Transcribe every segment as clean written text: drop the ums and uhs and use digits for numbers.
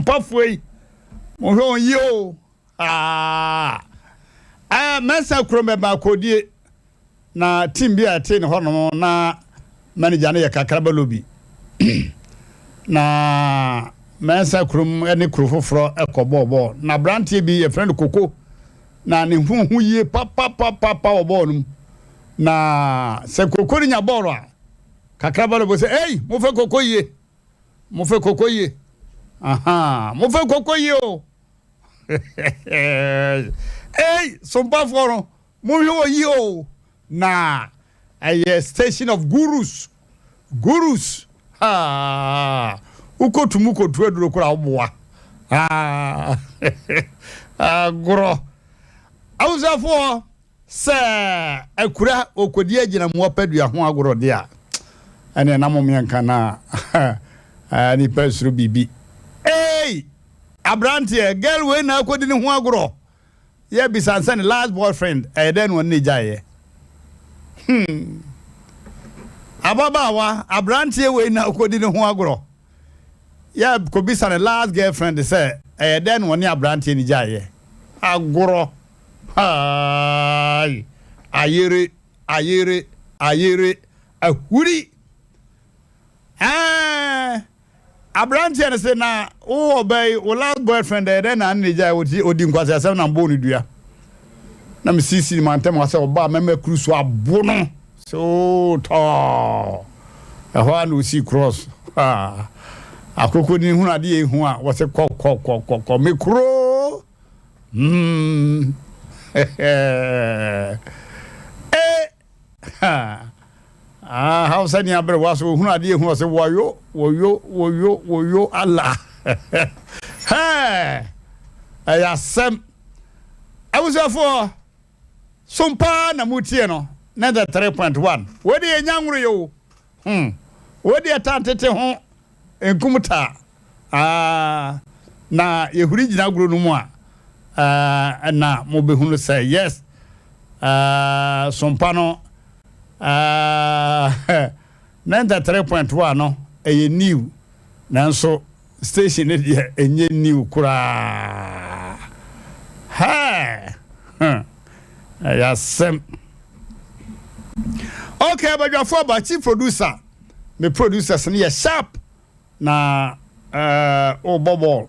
Puffway. Oh, yo. Mesa Crome Bacodie. Na team be at 10 Hono na manager ya Kakrabalubi. Na Mesa Crum any crew for a cobo. Na Branty be a friend Coco. Na ni hu ye papa bonum. Na se Coco in your bora. Kakrabalu say, hey, move a coco ye. Move a coco ye. Aha, move a coco yo. Hey, SOMPA for move yo. Na a station of gurus. Uko tumuko tuedro kura mwa. Guro. Auza for se ekura okodia jina mwapedu ya huwa guro dia. Ane namo miyanka na ni pesuru bibi. Hey! Emmrante girl we na okodini huwa guro. Ye bisansani last boyfriend. Then one nijaye. Ababawa Emmrante we na okodini huwa guro. Yeah, could be some last girlfriend say, then one Emmrante ni jaye. Aguro. Ayere. A huri. Emmrante and say na obey o last boyfriend then and ni jaye odi nkwase asem na mboni dua. Na me sisi mantem wase oba meme cruise abono. So tall. A one we see cross. Akoko ni hu ade ehu a wo se kọ me kro how say ni abre was hu ade ehu wo se woyo Allah Asem I was for SOMPA na mutie no na 3.1 we de enyanwure yo we de atantete ho enkumuta na yehuri jina gro no mu na mo behunu say yes SOMPA no 93.1 no eye new nanso station e de enye new kura Asem okay but your for chief producer me producers ni sharp na bobo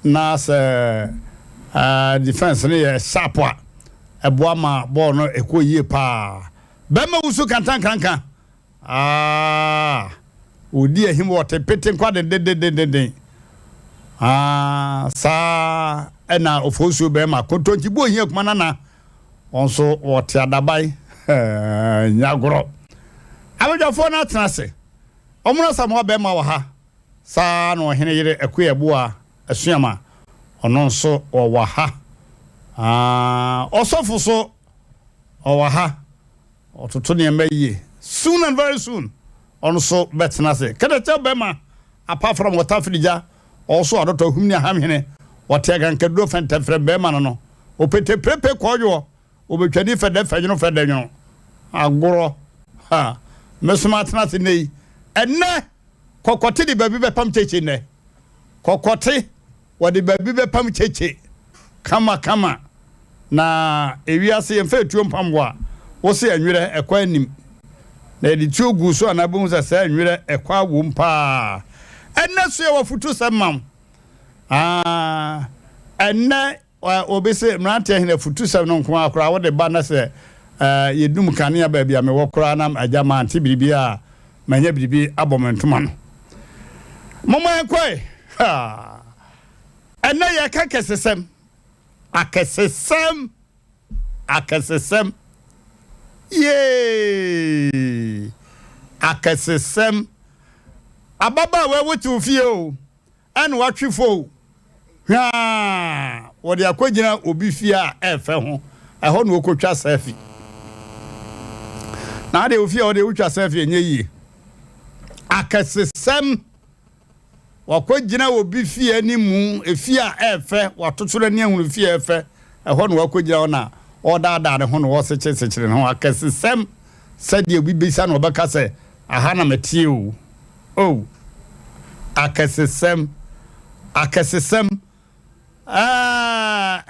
na se defense ni sharp a eboama ball no ekoyie pa be ma wusu kankan odi ehim wote pete kwa de sa ena ofosu be ma kontonti bo hia kuma na onso wote adabai nyagoro abejafo na tenase omuna samo be ma wa ha sa no hene yire ekuyebu a asuama ono nso wa ha osofu so wa ha ototo ne maye soon and very soon ono so betna se kada cha be ma apart from what afrija also adoto humni aham hene wotega nkaduro fenta frem be ma no opete prepe kojo obetwani fede fenyo fede nyo agoro mesuma tenase nei enne kokote di baby be pam cheche ne kokote wadi baby be pam cheche kama na ewiase yemfa tuo mpamwa wo se anwere ekwa anim na edi tuo gu so anabun se anwere ekwa wo mpa enne so ye wafutu semam enne obese Emmrante Hene futu sem no nko akora wo de ba na se yedum kanea ba bia me wo kora na ajama anti bibia manya bibi abomentuma no momo enkoi enne ye ka kesesem akesesem ye akesesem ababa we wotu fie o an watwefo wo de akwagina obi fie a efe ho eho na okotwa safi na de ofie o de utwa safi enye yi akesesem wakwagina obi fie ni mu efie a efe watotoro ni ehunu fie efe eho na wakwagina ona odaada ne ho na wo seche no akesesem sadi obi bisa na obeka se aha na metie o akesesem akesesem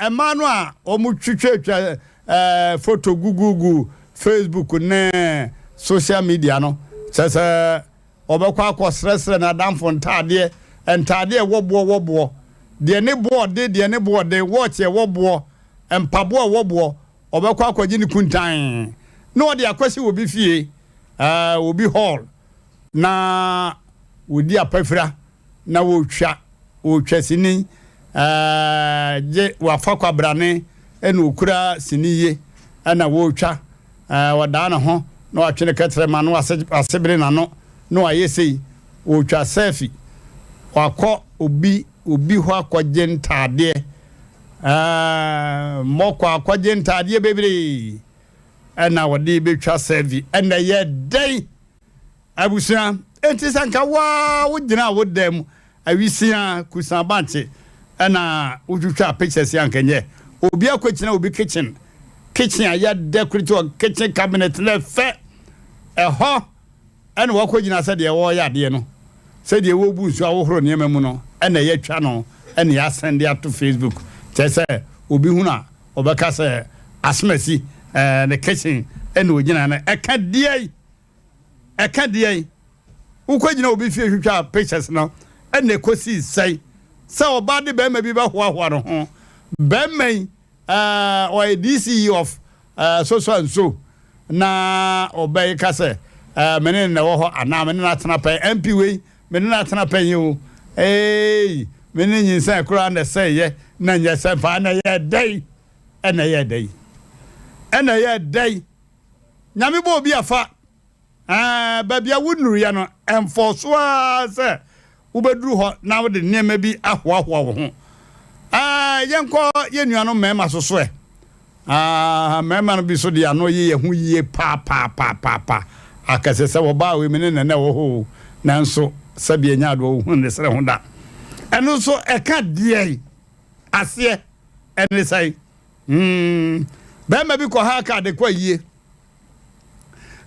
emanu a omutwitwa photo gugugu Facebook ne social media no sese obekwa akosresre na damfo ntade wobo de ne board watch wobo empabo wobo obekwa akwaji ni kuntan no de akwasi obi fie obi hall na wodi apafra na wotwa sini je wafa kwabrane ena okura siniye ana wotwa wada na ho na watwene ketre ma no asebere na no no ayesei wotwa selfie wakọ obi ho akwaje ntade mokọ akwaje ntade bebre ena wode betwa selfie ena ye dai abusia enti sanka wa wogina wodam awisia kusabanche ena wotwitwa pictures yankenye obi akwachina obi kitchen aya decorate or kitchen cabinet le fe eho ena wakogina se de wo ya de no se de wo bu nsu awohoro ne memu no ena ye twa no ena ya send ya to Facebook chese obi huna obeka se asmesi the kitchen ena ogina na eka die ukogina obi fie hwitwa pictures no ena ekosi sai se oba de be ma bi ba hoahoa no ho be mai or a DC of so and so na obey kase mene na wo ho ana mene na tena pe MP we mene na tena pe yo mene nyinsa kura na say ye na nya se fa na ye dai ena ye dai nyame bo bi afa ba bia wunuru ya no enforce wa se ubeduru ho na wo de nema bi ahoahoa wo ho yenko yenuano mema so so mema no bi so de ano ye hu ye pa akase se wo ba we mene nene wo ho nanso sabe nya do hu ne sere ho da eno so eka die ase ene sai bema bi ko ha ka de kwa yie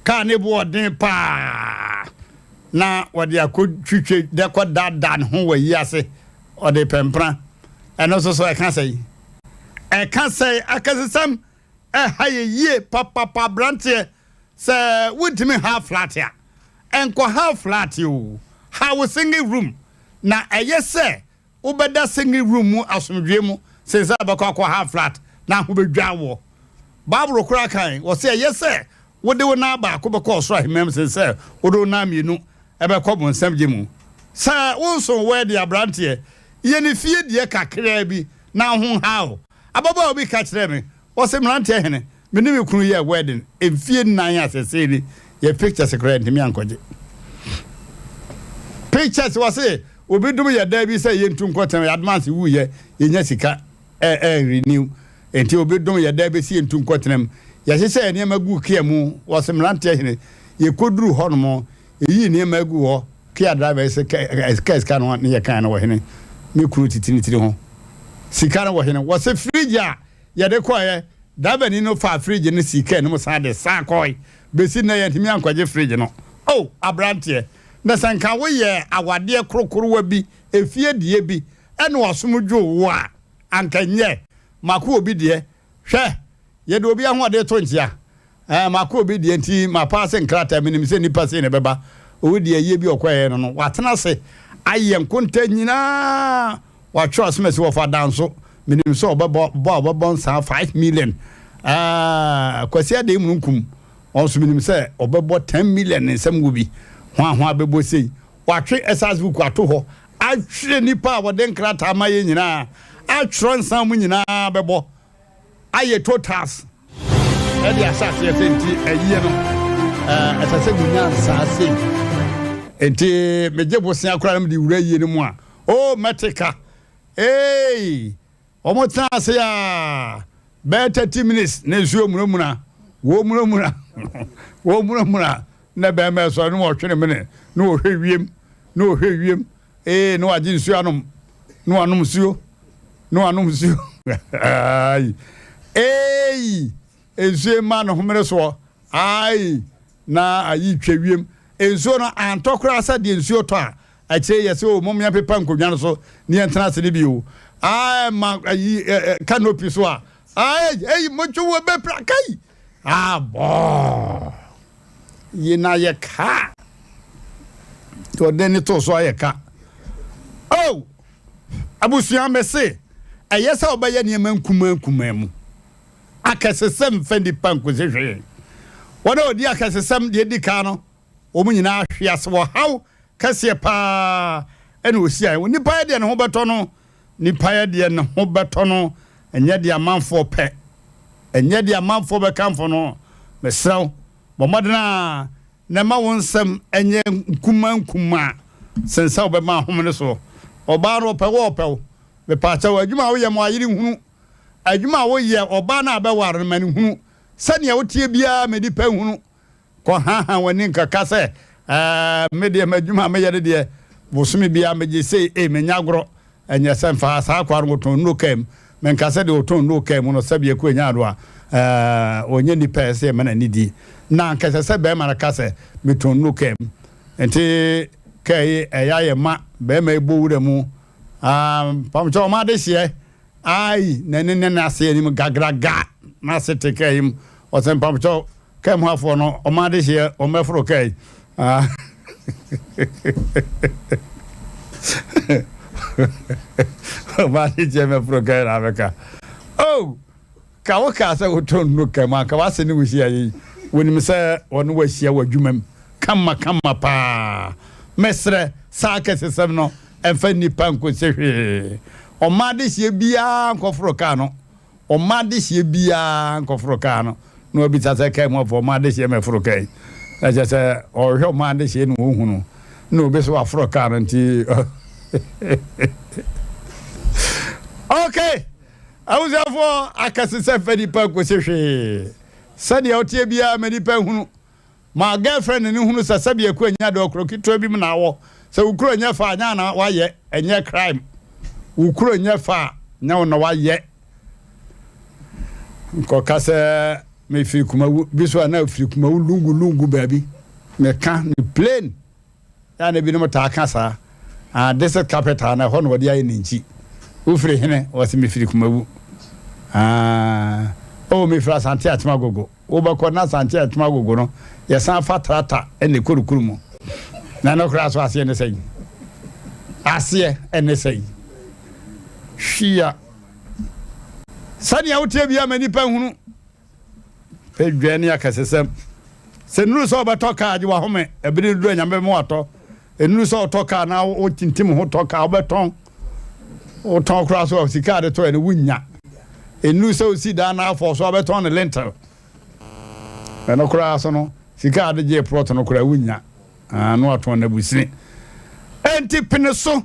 ka ne bo den pa na wode akotwitwe de ko dadan ho wa yi ase ode pempra eno so e kan say akasesam haye ye papa branche se wutimi half flat ya enko half flat you how single room na ayese ubeda single room mu asomdwe mu se za bakwa half flat na ho bedwa wo babro kura kan wo se ayese wode wo na ba ko bekọ so ahemem se wodo na mienu ebekọ bo nsam je mu sa wonso we dia branche ye ni fie die kakra bi na ho hawo ababa obi ka kire me wo se Emmrante3 Hene me ni me kunu ye wedding emfie nan asese ni ye pictures kra ntimi ankoje pictures wo se obi dum ye da bi se ye ntu nkotem advance wu ye nya sika renew enti obi dum ye da bi se ye ntu nkotem ye hye ene magu kia mu wo se Emmrante3 Hene ye koduru ho no mo eyi ne magu ho kia driver se ka no ne ye kan no wo hene me kunu titiri ho sika no wo hene wo se fridge a ye de koye dabani no fa fridge ne sika no sa de sa koy besi na ye ntimi ankoje fridge no Emmrante3 na sanka wo ye awade krokoro wa bi efie die bi ene wasomdwo wo a ankanye mako obi de hwe ye de obi ahode to ntia mako obi de nti ma pass nkrata minim se nipa se ne beba owi de ye bi okoye no watena se aye nkonta nyina wa trust me se wo fa danso minim so obebo nsa 5 million kwasi ade munkum onso minim se obebo 10 million nsam gubi ho abebo sei watwe esas book ato ho atwe nipa wode nkrata amaye nyina atro nsam nyina bebo aye totals e dia asase ye senti ayi no asase gunya nsase enti meje bosia akura nam di wura yi ne mu a metika omo tase ya better 30 minutes na zuo munamuna wo munamuna na be me so no wo twene mene no wo hwewiem no agin suo anom no anom suo ai ezue ma no homere so ai na ayi twewiem ensuo no antokura asa de ensuo to a ache yes o mom ya pepa nkodwa no so ne entena se ne bi o ma canopy so mocho we be pra kai bo ye na ye ka to den to so ye ka oh abusuan mese ayesa obaye ne nkuma mu akasesem fendi panko zehwe wona odi akasesem de di ka no omunyina ahwe wo haw kase pa ene osia nipa ye de ne ho beto no nipa ye de ne ho beto no enye de amanfo pe enye de amanfo be kanfo no mesraw bomodena na ma wonsem enye nkuma sensa obe ma homne so oba ro pe wo pe be pa cha adwuma wo ye mo ayiri hunu adwuma wo ye oba na abeware mani hunu sane wotie bia medi pa hunu ko ha wani nkaka se media madwuma me yede de bosumi bia meje sei menyagro enya semfa sa kwaro goton no kem men kase de oton no kem no sabie ko enya do onye ni pese me na nidi na nkase se be mara kase meton no kem enti kai eyaye ma be ma ebo wura mu pamcho ma de hie ai nene na ase ni gagraga na se te kai o sem pamcho kai mu afo no o ma de hie o mefro kai ma de je mefro kai na beka oh ka wo ka se woton no kai ma ka wase ni wuhia yi woni me se ono wahia wadwumam kama pa mesre saka sesem no enfa nipa nkosehwe o ma de hie bia nkofro ka no o ma de hie bia nkofro ka no no bi tata kai mo fo ma de hie mefro kai na je se o hwe ma de hie no hunu no be so afro ka no nti okay awuzafo akasese fa nipa nkosehwe sadi otie bia me nipa hunu ma girlfriend ni hunu sasabi ekwu anya de okro kitwa bi na wo se ukuro nya fa anya na waye enye crime ukuro nya fa nya na waye ko kase me fi kuma biso na fi kuma lungu baby me kan ni plane ya na bi no ta kasa desert capital na hono wodi ayi ninchi ufre hene wasi me fi kuma o me fra santi atmagogo obako na santi atmagogo no yesan fatrata ene korukurumu na no kra so ase ne sei ase ene sei hia sani awutie bia mani pa hunu pedwane akasesem se nuru so obatoka age wa home ebiri do nyambe mo ato enuru so otoka na o tintim ho toka obeton o ton kra so sika de to ene wunya enuru so si da na afo so obeton ne lentil na kra so no sika de je prot no kra wunya no aton na busini enti peneso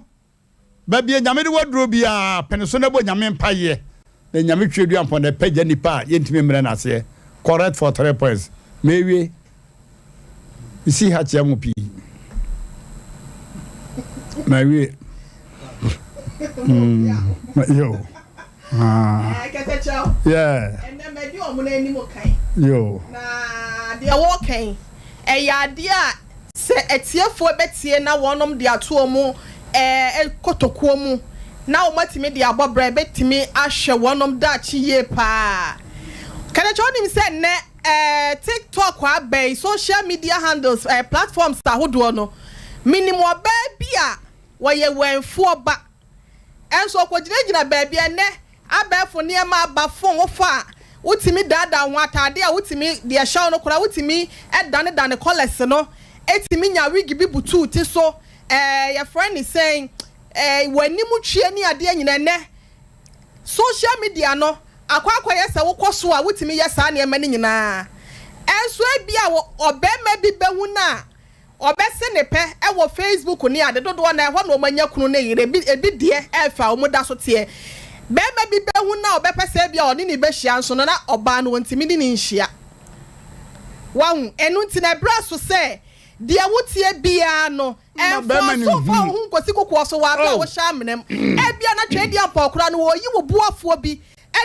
ba bia nyame de waduro bia peneso na bo nyame mpaye na nyame twedu ampon na pagya nipa yentime mre na ase correct for 3 points mewie isi ha tia mu pi mewie yo yeah and then me di omo na ni mo kan yo na de wo kan ya de a se etiefo betie na wonom de ato omo kotokuo mu na o matimi de abobra betimi ahwe wonom da chiye pa kana chonim se ne TikTok abai social media handles platforms ta hodo no minimum ba bia wo ye wenfo ba enso kwogina ba bia ne abefo ne ma abafo wo fa utimi dada ho atade a utimi de ehwa no kora utimi dane collars no etimi nya wig bi butu ti so your friend is saying wani mu twie ni ade nyina ne social media no akwa yesa wo koso a utimi yesa na ema ni nyina enso bia wo obema bi behu na obese ne pe wo Facebook ni ade dodo na ho no manya kunu na yire bi de efa o mu da so te bema bi behu na obepese bia oni ni be hia nso no na oba no ntimi ni nhia wahu enu ntina bra so se dia wotie bia no so fa hu nkosi kokwo so wa bra wo hia menem bia na twa dia pokora no wo yi wo buafo bi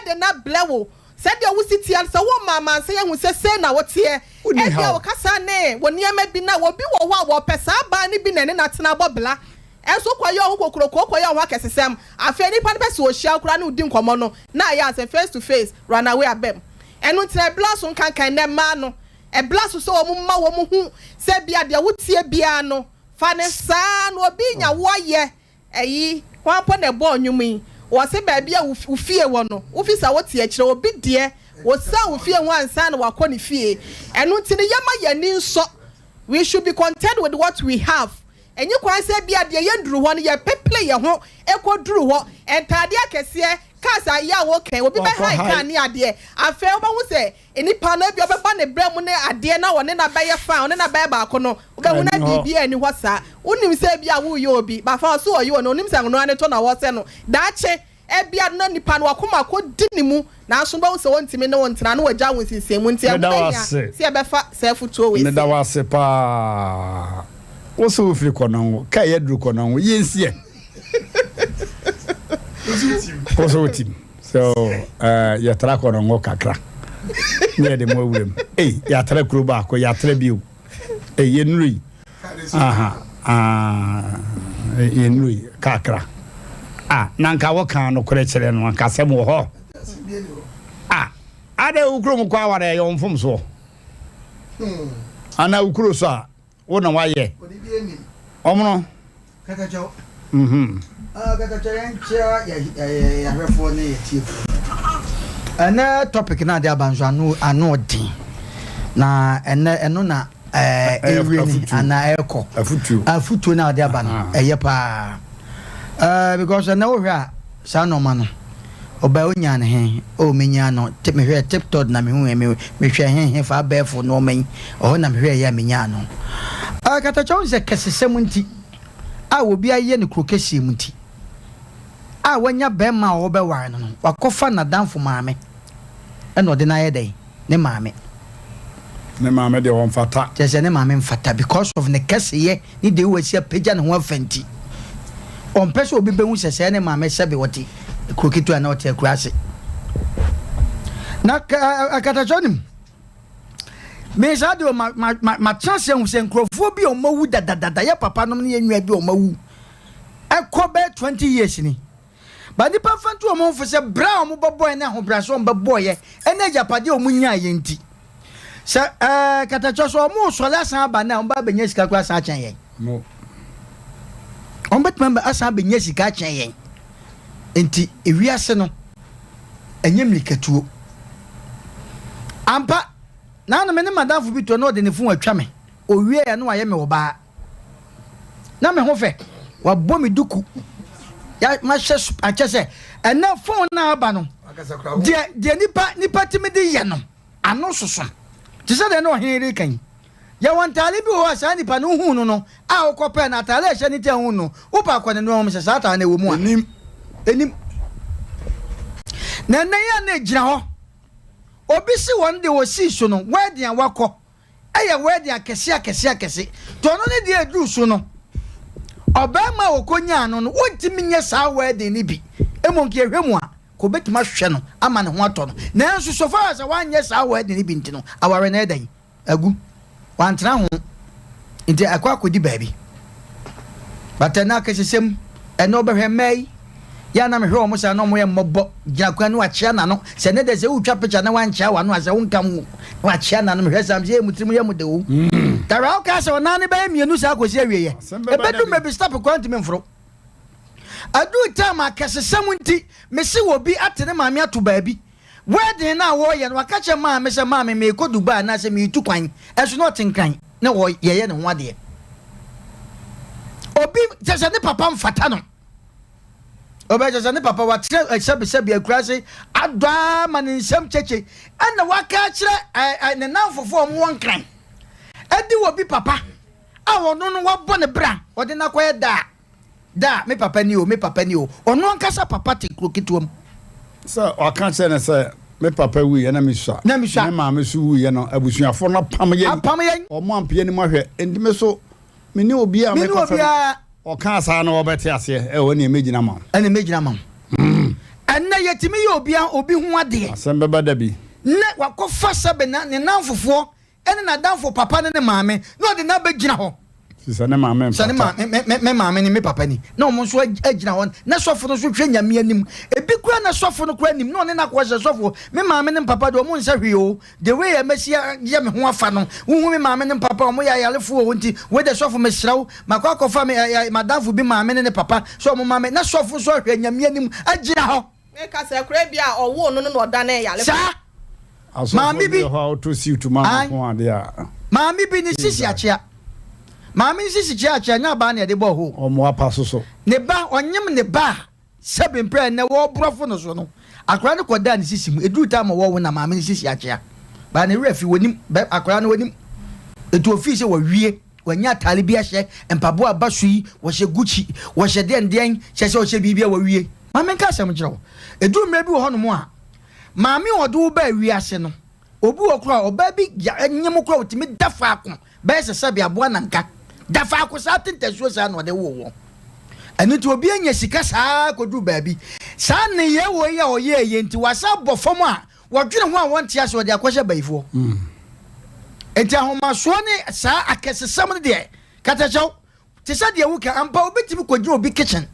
de na blewo se dia wo sitia se wo mama se yehu se na wotie dia wo kasa ne wo niema bi na wo bi wo ho a wo pesa ba ni bi na ne na tena bobla enso kwayo ho kokoro kwayo ho akesesem afa nipa ne be se o hia kura ne udi nkomo no na ya as face to face run away abem enu tire blast on kan ne ma no e blast so wo ma wo mu hu se bia de wotie bia no fa ne sa no obi nya wo ye eyi kwa po ne bo onwumi wo se ba bia wo fie wo no wo fi sa wo tie kire obi de wo sa wo fie ho ansa na wakọ ne fie enu tire yama ye ni nso we should be content with what we have. And you can say, be at the end, drew one year, play your home, echo drew what, and Tadia Cassia, Casa, ya okay, will be behind Kanya, dear. I felt what was say, any panel, your bunny bremone, a dear now, and then I buy a found and a baba cono, but when I be any what's that, wouldn't say, be a woo you be, but for so you know him, sang no, and a ton of what's no, that's it. Ebi adna nipa no akoma ko dinimu na aso ba wo se won timi ne won tena no waja won sisem nti abanya se ebefa se futuo we ne da wase pa wo se wo firi kono ka ye duru kono yensie wo tim so ya tra kono kakra ne de mo wurem ya tra kuro ba ko ya tra biu ye nuri ye nuri kakra nanka woka no korekere no anka sem wo ho ade ukuro mu kwa ware yo mfom so ana ukuro so wo na waye omno kakacho kakacho yancha ya refo ne yeti ana topic na de abanzo anu odin na eno na ewini ana eko afutu na de abana eye pa because I know where Sanomano Oba Unya he o Minyano tip me here tiptoed na me share him for bear for no main or nam here ya Minyano. I got a chance at Cassamunti. I will be a yen crocasi munti. I when ya bema or bewano, or cofana down for mammy. And no deny a day, ne mammy. Ne mammy de one fata. There's a mammy fata because of Necassie, need they will see a pigeon who fenty. On person will be being said, and mamma said, what he crooked to an hotel grassy. Now, I got a journey. Miss I do my chance and crophobia or mo that ya papa no near you do mo. I call back 20 years in it. But the papa to a month for a brown boy now, brason, but boy, and a japadio munya yenti. Sir, Catachos or more so last time by now, Babby Yeska grass I no. On bet member as have been yes, catch yen. Enti, if we are seno, and yemly catu. Ampa, now the man madame will be to know the phone a chame, or we are no I am oba. Now, my hofe, what bommy duku. Ya, my chest, I just say, and now phone now, Bano. Dear Nipa timidi yano, I'm not so son. Just said I know here can. Ya want talibi ho asani pa no hu no a okope na tale hye ni te hu no upa kwa ne no mse sata na ewumu enim na ya na ejira ho obi si won de wo si so no wedding awakọ eye wedding akese to no ne de adu so no obema okonya no wontimi nye sa wedding ni bi emonke ehwemu a ko betima hwe no ama ne ho ato no na enso so far as wanye sa wedding ni bi ntino aware na edan agu wantra ho nti akwa kodi baabi batana kesesem eno behwe mai ya na mehwe omo sa no mo ye mobbo gakwa no achia na no se ne de se utwa picture na wanchia wa no ase wonkam wachia na no mehwe sam se mutirim ye mude wo tara o ka se ona ne ba mienu sa akosi awieye ebedu mebi stop kwanti memfro adu time akesesem nti mesi wo bi atene maami ato baabi wedding na wo ye no akache ma me se ma me ko Dubai na se me tu kwan enso no tinkan na wo ye ne ho ade obi jese ne papa mfata no obi jese ne papa wa tire sebi akurase adwa ma ne nsem cheche ana waka kire ne nanfofo mo wonkan edi wo bi papa a wono no wo bo ne bra ode na koye da me papa ni o ono ankasa papa te kroketuom. So I can't say that me papa we na me sha. Me mama so we no abusuafo no pam yen. O mo ampie ni mo hwe endi me so me ni obi a me papa. O kan sa na obeti ase e woni emegina ma. Ana emegina ma. Anna yetimi ye obi hu ade. Asem beba da bi. Ne wakofa sabe na ne nanfofo ene na danfo papa ne maame no de na begina ho. Sane maame me papa ni na omo so agina hon na sofo no so hwe nyame anim ebi kura na sofo no kura anim na one na kwa sofo me maame ne papa do omo nsa hwe o the way e mesia ye me ho afa no wo me maame ne papa omo ya yalefo o nti we de sofo me sraw makwa kofa me madamfo bi maame ne papa so omo maame na sofo so hwe nyame anim agina ho me ka se kura bia owo no no oda na yalefo maame bi how to see to maame ho ade a maame bi ni sisi achia maame sisi chia nya ba na de bo ho omo apaso so ne ba onyem ne ba seven prayer na wo brofo no so no akra ne koda ne sisi mu eduru ta ma wo na maame sisi achia ba ne refi wonim akra ne wonim etu ofisi wo wie wanya tale bia hye empabo abasui wo hye gucci wo hye den hye wo hye bibia wo wie maame ka asem kire wo eduru mra bi wo hono mu a maame odo ba wie ase no obi wo kra oba bi nyem kra otimi dafa akon ba se sabe abo nanka dafa akosa tentesuo sa na ode wo enu ti obi anya sika saa kodu baabi saa ne ye wo ye oye nti wasa bofom a wodwene ho a wonte ase ode akwahye baifo enti ahoma so ne saa akesesam de katachaw ti sa de wuka ampa obetimi kogi obi kitchen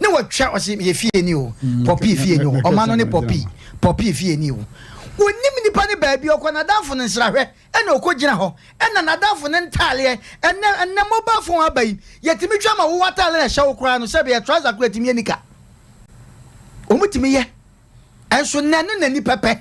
ne watwa ose ye fie ni o popi fie ni o o no ne popi fie ni o wonim nipa ne baabi okona danfo ne nsrahwe ena okogina ho ena nadanfo ne ntale ena mobile phone abai yetimi twa ma wo watale na hye okura no sebe ya trouser kura timi anika omutimi ye enso nanu nani pepe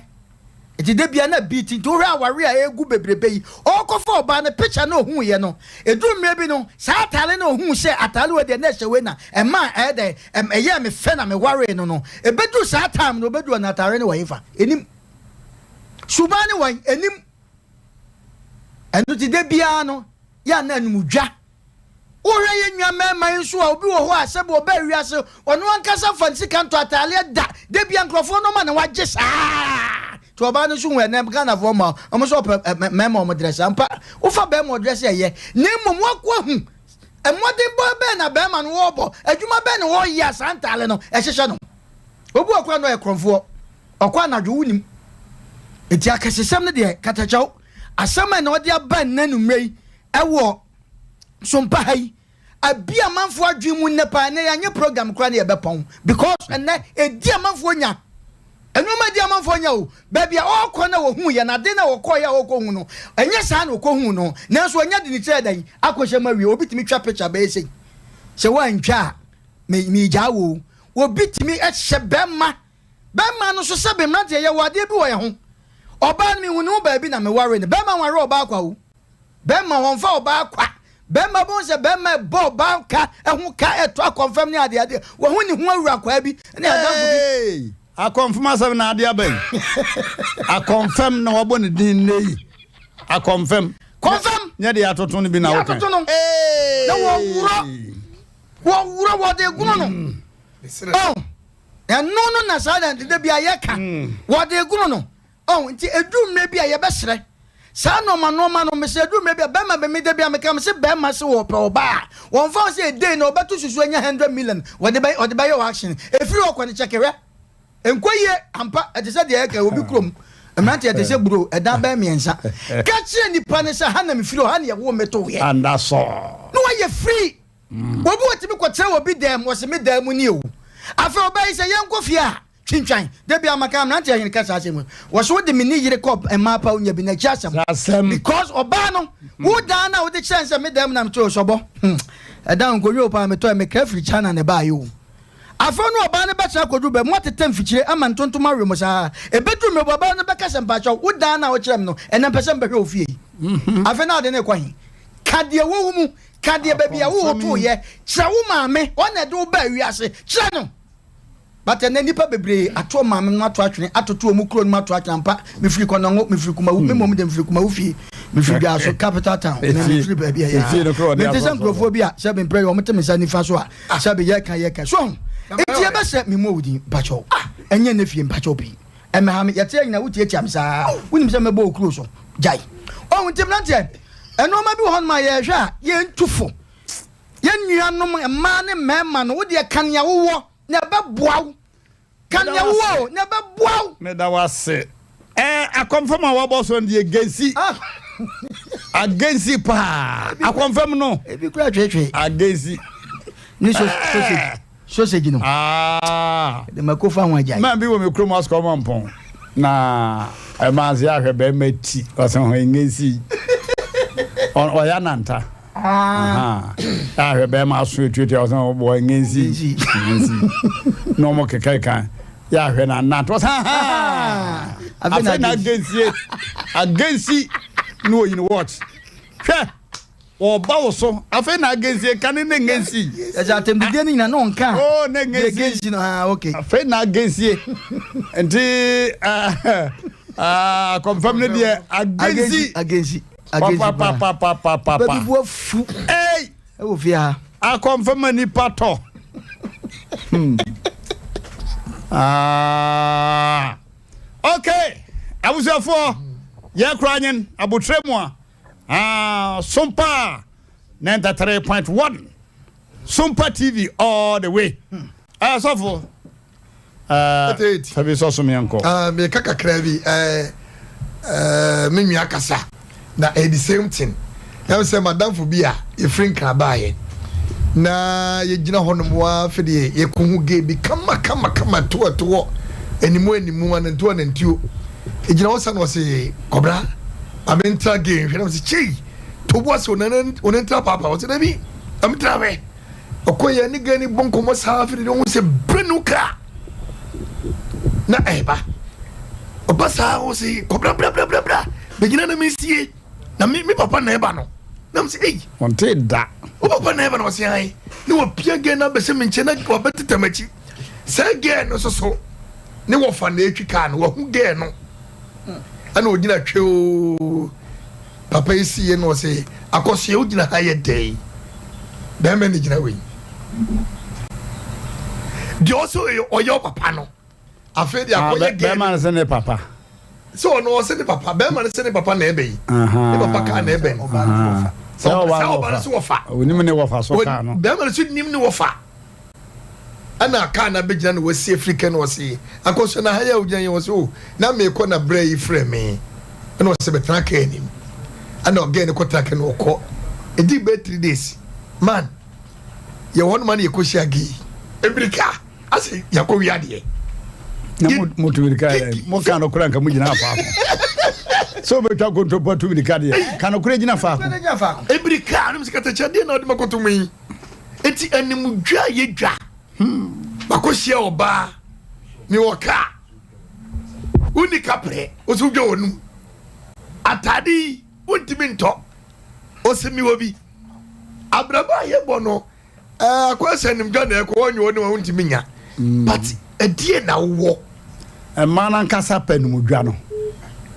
eti de bia na beat to hwa aware a egu bebrebe yi okofa oba na picture na ohun ye no eduru mre bi no sa atale na ohun se atale we de na hye we na ema ede eye me fe na me ware no ebedu sa time no obedu na atare ne wayifa enim subani wan enim enu ti de bia no ya na numudwa ore ye nwama man so a obi wo ho asebe oba wiase ono ankasa fancy kanto atale da de bia nkrofo no ma na wagye saa to oba no so hu na Ghana fo ma omo so memo omo dress ampa wo fa be mo dress ye na mmom wakwa hu emodin bo be na be ma no wo bo adwuma be ne wo ya santale no ehhehye no obi okwa no e krofo okwa na dwo wunim enti akasesam ne de katachaw asama na odi aba nanu mrei ewo sompa hai abi amanfo adwemu nepa na yanye program kra na ye bepon because enne edi amanfo nya enuma di amanfo nya o bebia okọ na wo hu ye na de na wo kọ ya wo kọ hu no enye sa na wo kọ hu no nanso anya de ni kire dan akọhye mawie obi timi twa picture be ese se wan twa me ja wo obi timi ehye bema no so se be mrante ye wade bi wo ye ho oba mi hunu baabi na me ware ne bema ware oba akwa wo bema wonfa oba akwa bema bon se bema bo banka ehun ka eto confirm ni ade wo hu ni hu awura kwa bi ne adanfo bi a confirm asem na ade abai a confirm na wabo ne din nei a confirm nya de atoto ne bi na wo kan na wo wura wo de gunu no oh no na sa da de bia ye ka wo de gunu no oh nti edu mre bia ye besere sa no ma no me se edu mre bia be ma be me de bia me kam se be ma se wo pe oba won fa se dey no betu susu anya 100 million wo de buy your action efiri okwa ni chekere enkoye ampa ete se de ka obi krom Emmrante ete se bro eda ba miensa ka kire nipa ne se ha na me firi o ha ne ye wo meto ye and that's all no wa ye free obi wotimi kwatre obi dem wo se me dem ni o afa oba yi se ye nkofia twintwan de bia maka Emmrante Hene kasa asem wo so de me ni yire kop emapa onya bi na chiasem because oba no wo dan na wo de chance me dem na me to sobo edan ko yo pa me to me ka free chana ne ba yo afa no oba ne ba cha kodu be mo tetem fichire ama ntontom awe mo sa ebedu me oba ne be kasa mpa cha wo dan na wo kirem no ena pese mbe hwe ofie afa na de ne kwahin kade wo mu kade ba bia wo to ye kira wo maame ona de wo ba wiase kira no but ene nipa bebre ato maame no ato atwene atoto mu kro no ato atwampa me firi kono me firi kuma me mom de firi kuma wo fie me firi bia so capital town me firi ba bia ya me tesen krofo bia se be pray o mete me sa nifa so a se be ye kan so enti e be se me mo wudi bacho enye na fie bacho bi e me ha me ye te nyina wuti etiam sa wunim se me bo okro so jai o wutim nante eno ma bi hon ma ye hwa ye ntufo ye nuanom ma ne mema no wo de kan ya wo na ba boaw kan ya wo na ba boaw me da wase a confirm our boss on the agency Against pa. I confirm no. Ebi kura twetwe. Against. Ni sausage no. The makofa ho agya. Man bi wo me krom asko mampon. Na e manzi ahwe be meti. Osan ho ngesi. O ya nanta. Ahwe be ma so twetwe osan bo ngesi. No mo kekai kan. Ya ahwe na nanta. Osan After na against no you know what? O ba so afa na against kan na against eja tem de ni na no nka oh na against no okay afa na against enti confirm ne dia against pa baby bo fu eh e wo fia a confirm ni pato okay abusafo ya kranyen abutremu SOMPA 93.1 SOMPA TV all the way so Fabi so me anko me kaka krabi me nua kasa na the same thing I say madam for bia e frink na bae na ye gina honom wa fede ye kohu ge bi kama to animu anantu anantuo e gina wosa no se kobra amenta ge hwe na se chi to boas onentra papa wo se na bi amtra we okoye ni gani bonko mo sa fede wo se brenuka na eba obasa wo se kobra bra be gina na mesie na mi papa na eba no na mse ei onte da o papa na eba no se ai ni wo pia ge na be se menche na wo betetamachi sa ge no so ni wo fa na etwi ka no wo hu ge no ana ogina tweo papa isi ye no se akose ogina ha ye dey da me ni gina we di also oyo papa no afi di akoye ge be man se ne papa so no se ne papa be man se ne papa na ebe yi ne papa ka na ebe so ba so wofa oni me ne wofa so ka no be man so nim ne wofa ana ka na be gina no wasi Africa no wasi akoso na haya ogina ye wasi o na me ko na bra yi frɛ me ana wasi be tra ka enim ana oga ne ko tra ka no ko edi be 3 days man ye won man ye ko shia gi ebrika ase yakowi ade na mutu birika mo kan no kura nka mu gina afa so be twa konto patu birika de kan kura gina afa ebrika no msikata chade na odi makoto mi eti animu dwa ye dwa bakoshia oba ni woka unika pre osudwa onu atadi untimi nto osemi wobi abraba ye bono akwese nim dwa na ekwo onyo oni untimi nya but edie na wo mana nkasa panum dwa no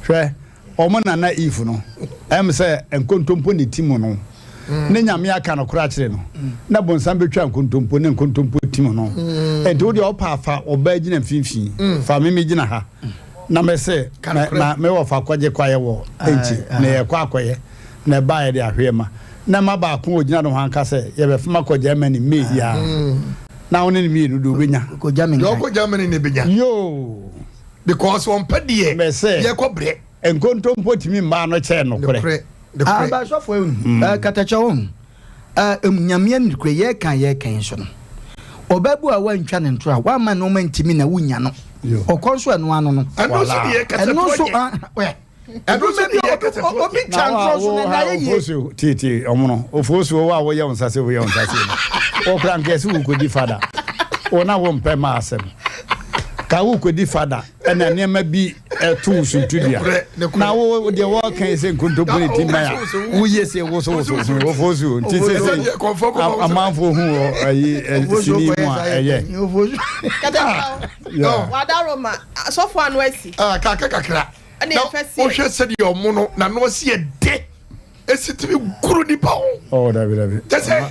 hwe omo na if no em se enkontompo ne timo no ne nyame aka no kura kire no na bonsam betwa enkontompo ne enkontompo timo no enti wo de opa afa oba gina mfimfin fa me gina ha na me se na me wo fa kwaje kwaye wo enti na ye kwa akoye na ba ye de ahwema na ma ba ko ogina no hanka se ye be fama kwaje mani me ya na woni ni mi do benya ko Germany ne benya yo because on pedie ye ko bre enkontompo timi ma no che no kore ba so fo katacha won nyame ni kure ye kan so no obabu a wantwa ne nto a wa ma no mantimi na wunya no okonso eno ano no eno so ye katacha eno so obi chanso so na ye ofosu titi omono ofosu wa wo ye onsase wo ye onsase o kran kesi wo kodi fada ona wo mpe ma asem ka wo kodi fada ena nema bi etu suntudia na wo de wo kan se nkontopo ne timba ya wo yese wo so ofosu titi se amanfo hu ayi sini mu eye kata wadaroma sofo anu asi kakra na o hwe se de omo na no se de esitimi guru ni pa oh dabi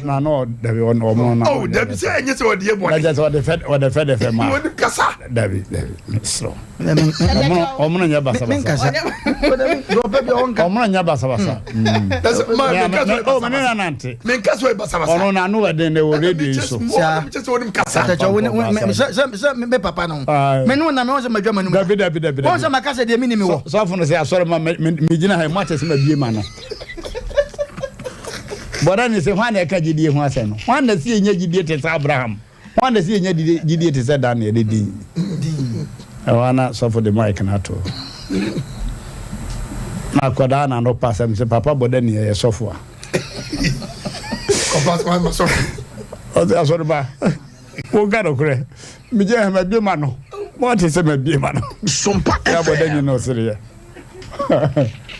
na no dabi omo na oh dabi se enye se ode ebo na just ode fed ma wodi kasa dabi slow omo na nya basa basa do pe bi on ka omo na nya basa basa that's man oh me na nante men kasa basa basa ono na no wede ne wo radio so me just wodi kasa katacha woni me papa no me no na me won madwa manum dabi won se makasa de mi ni me wo so afo no se asore ma me gina ha ma chese ma bie ma no But then you say, one I can GD one. One that see GD is Abraham. One that see GD is Daniel. I wanna suffer the mic and at all. Na kodana no pass am say papa bodani e software. Compass my software. O so ba. O ga do kure. Mi je ma bi ma no. Mo te se ma bi ma no. SOMPA Ya bodani no sire.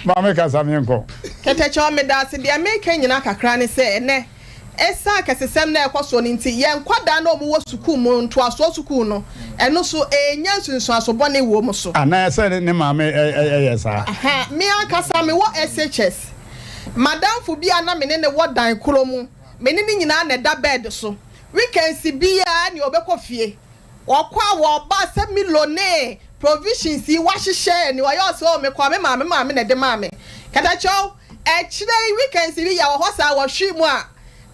Ma me ka sam yenko. Kete cho me da se dia me kan nyina kakra ne se ene. Esa kesesem na ekoso ni nti ye nkwada na omo wo sukuu mu nto aso sukuu no eno so enya nsunsu asobɔ ne wo mu so Ana ese ne ma me yesa. Aha me akasa me wo SHS madam fu bia na me ne wo dan kuro mu me ne nyina na da bed so weekends bia ne obekɔ fie okwa wo ba se milone provisions yi wa hyehyɛ ne wo yo so me kwa me ma me na de ma me kada chow kire weekends bi ya wo hosa wo hwi mu a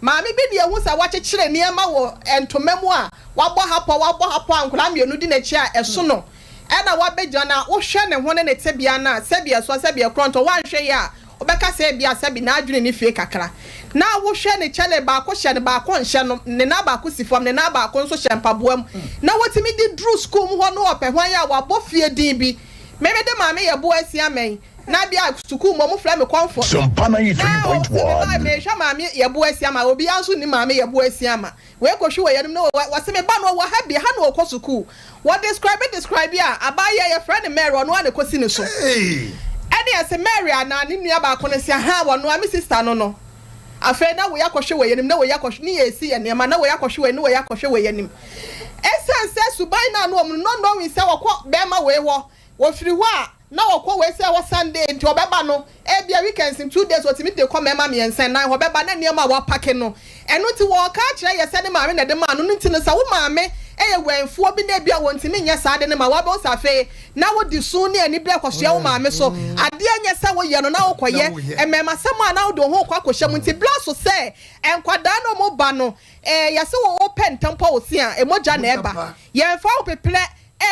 maami bi de ehu sa wakyekere niema wo entomemu a wabɔ hapo ankura mienu di n'akyi a ɛso no ɛna wabɛgya na wohwɛ ne ho ne ne tebea na sebia so sebia kronto wanhwɛ ya obɛka sɛ bia sebi na adwene ne fie kakra na wohwɛ ne kyele baako hyɛ ne baako nhyɛ no ne na baako sifam ne na baako nso hyɛ mpaboam na wotimi di dru school mu hɔ no ɔpɛ hwan ya wabɔ fie din bi meme de maami yɛ bo asia men na bia suku mo fra me comfort SOMPA 93.1 me hwa maami ye bo asia ma obi anso ni maami ye bo asia ma we ko hwe ye no wase me ba no wa ha bia ha no ko suku what describe ya abaye ye friend Mary ono an ko si ne so ene ase Mary ana ne nua ba ko ne sia ha wono ami sister no afa na we yakɔhwe we yenim na we yakɔhwe ni esi ye ne ma na we yakɔhwe we no we yakɔhwe we yenim esense subai na no om no wi se wokɔ be ma we wo firi ho a na okwo we say was Sunday nti obeba no e bia weekends in 2 days otimi de come mema me ensen na obeba na niam a wa pake no eno ti wo ka kire ye se ne maame na de ma no nti no sa wo maame e ye wenfuo bi na bia wontimi nya sa de ne ma wa bo sa fe na wo di so ne ani bia kwahia wo maame so ade anya sa wo ye no na wo koye e mema sama na wo do ho kwa kohyam nti bla so se enkwada no mo ba no ye se wo open tempo wo si a emoja na eba ye fa wo peple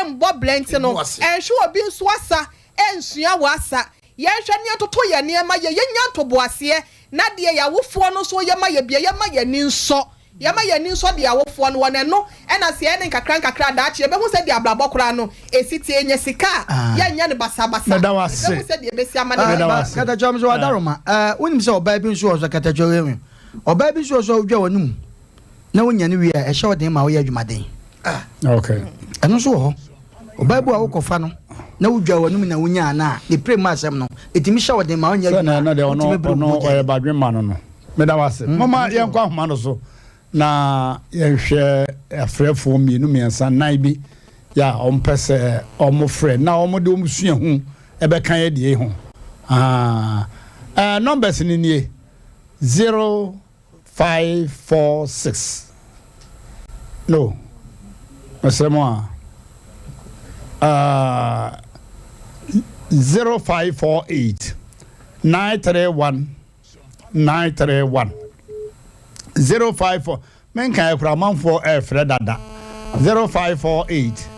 embo blend no enhwe obi nso asa ensua wasa yenhwe ne toto ye niema ye yenya ntoboase na de ya wofo no so ye ma ye bia ye ma ye ni nso de ya wofo no wona no ena se ene nkakra da ache be hu se de ablabo kora no esiti enye sika yenya ne basa be hu se de besi ama ne kata jom so adaroma wonim se oba bi nso so kata jom oba bi nso so odwa wonum na wonya ne wi a ehye wode ma wo ye adwumaden Okay. eno so ho oba bi a wokofa no na wudwa wanum na wonya na the pray masem no etimi hye wode ma wonya adwuma na de ono badwe ma no me da wase mama yenkwa homa no so na yenhwe afrefo mienu miensa nan bi ya ompese omofre na omode omsua hu ebekan ye de hu numbers ni nie 0546 no Masemo 0548 931 054 men kan ekura manfo Fred dada 0548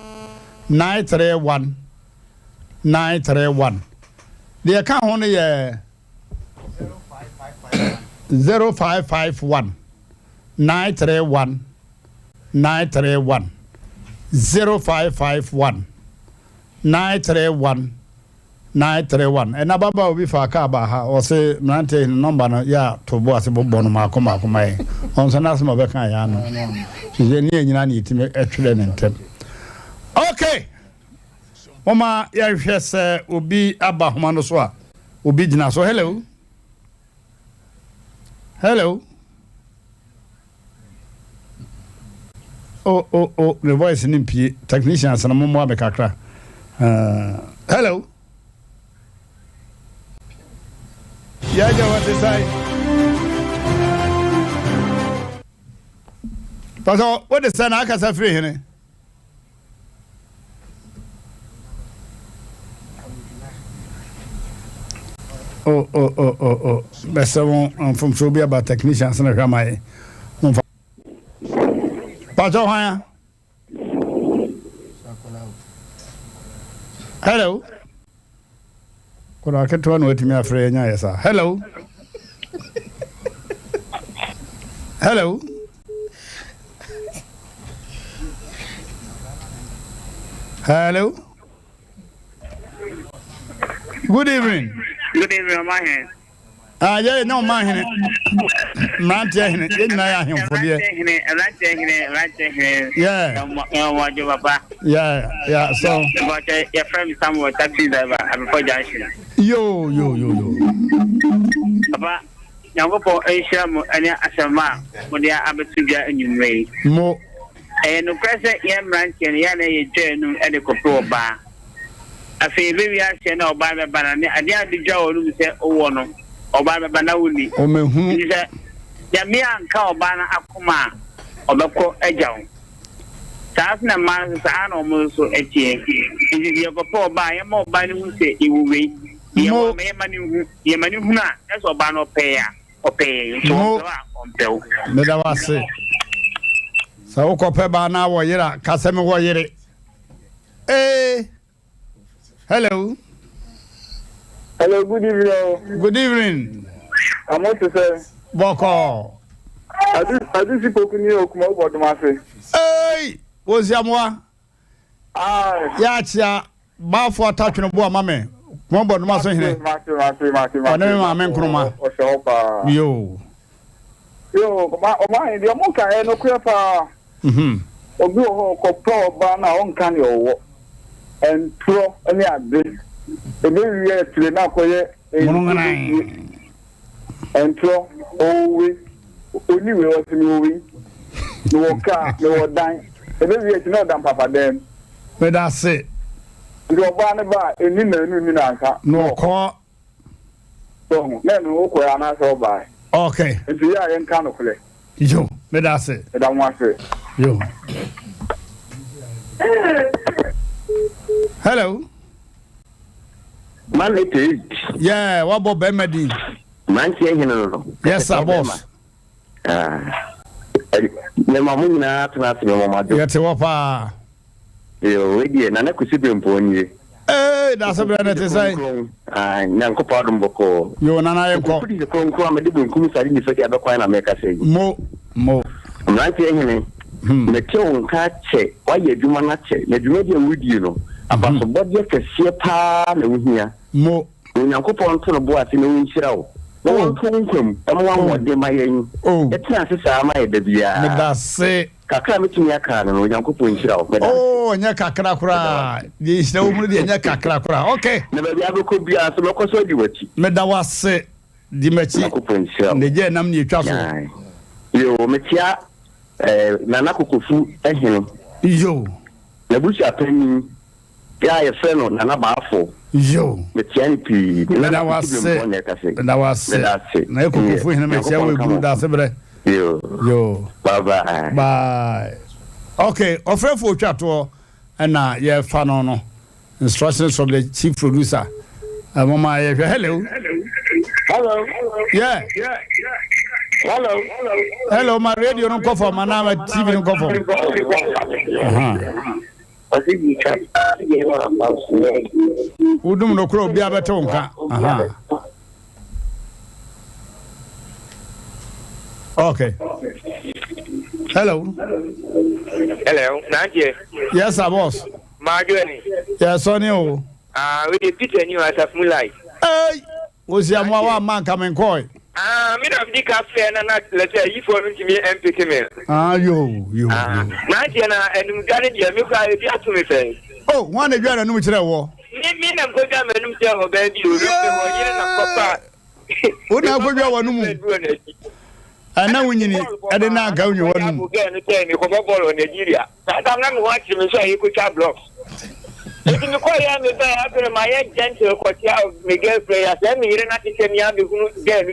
931 the account on ye 0551 931 0551 931 and ababa obi fa ka ba ha o se Emmrante number no ya to bo ase bo no makoma e on so na se mo be kan ya no je ni enyina na itime etwere ne ntem okay mama ya hwe se obi aba homa no so a obi gina so hello oh the voice in pie technicians na mo mo abekakra hello yeah what is I Pastor what is na aka sa free hene oh besa won from so be about technicians na hwamai Pastor Haya hello Kura keto no etimi afre nya yesa hello Hello. Hello. Good evening. Good evening, my hand. Yeah, no, my hand. Emmrante3 Hene. Yeah. Yeah. So. But your friend somewhere taxi driver. I'm for junction. Yo. Papa, now go for Asia and Asama. When they are able to get a new way. Mo. And the present Emmrante3 Hene journal at the Copo bar. I feel very action or by the banana. I dare the jaw to say, oh, no. Or by the banana. Oh, me who? Yamia and cow banner Akuma or the co agile. Thousand miles are almost so a chain. It is your papa by a more by who say you will wait. Yamanuna, that's a ban of pay or pay. So, Medava say. So, Copeba now, Yera, Casame Wayere. Eh. Hello. Hello, good evening. Good evening. I want to say, Boko. I do see Pokuni Okuma about the Massey. Hey, was Yamwa? Ah, Yacha, Balfour touching a boy, mammy. One about the Massey. Yo. Yo, my, the Amoka, no crapa. Or go pro banner on canny and pro any address. The baby year to the Nakoye and pro always only we was moving. No car, no dime. The baby year to know than Papa then. But that's it. You are born about a minute, no call. So, then we'll go and answer by. Okay. If you are in Canopy, Yo, but that's it. I don't want to. Yo. Hello. Man, it is. Yeah, what about Bemedi? Man, yes, sir, boss. Mamma, Yet, Wapa. You and I could see him for you. Eh, that's a brand to say. Uncle Pardon Boko. You and I am called the Conquam, and didn't come inside the city of the Quina make us say. Mo. I'm not saying the tone catch it. Why you do not check? The Canadian would you know about the body can see a pan here. Mo. When Uncle Ponton of Boat in the wind show. No one told him, and one what they might. Oh, it's not a my baby. That's say. Kakra to me a car and we uncle point show. Oh, and your kakra. This no money and your kakra. Okay. Never be able to be as a local soldier. Medawa say, Dimechi, point show. The Jenam New Castle. You, Metia, Nanakufu, and him. Yo. The bush are penny. Yeah, a fellow, Nana Bafo. Yo. Metia, Medawa say, Medawa say, Nakufu, him, and say, we do that. Yo. Bye. Okay, offer for chat and yeah, fan instructions from the chief producer. Mama, hello. Yeah. Hello, my radio don't go for my name, TV don't go for. Udum no crow be a betonka. Okay. Hello. Hello, Nancy. Yes, I was. Marjorie. Yes, Sonny. We did Peter new as a full life. Hey, was your man coming coy? Me of the cafe and not let you for me and pick him in. You. Nancy and Gary, you got to me say. Oh, one again, I knew which there were. Me and go down and tell about you. What now go go on? And now when you need, I did not go you one. Nigeria. I'm not watching me so he could have blocks. You can call me after my gentle Miguel players. Let me not tell me I'm going to get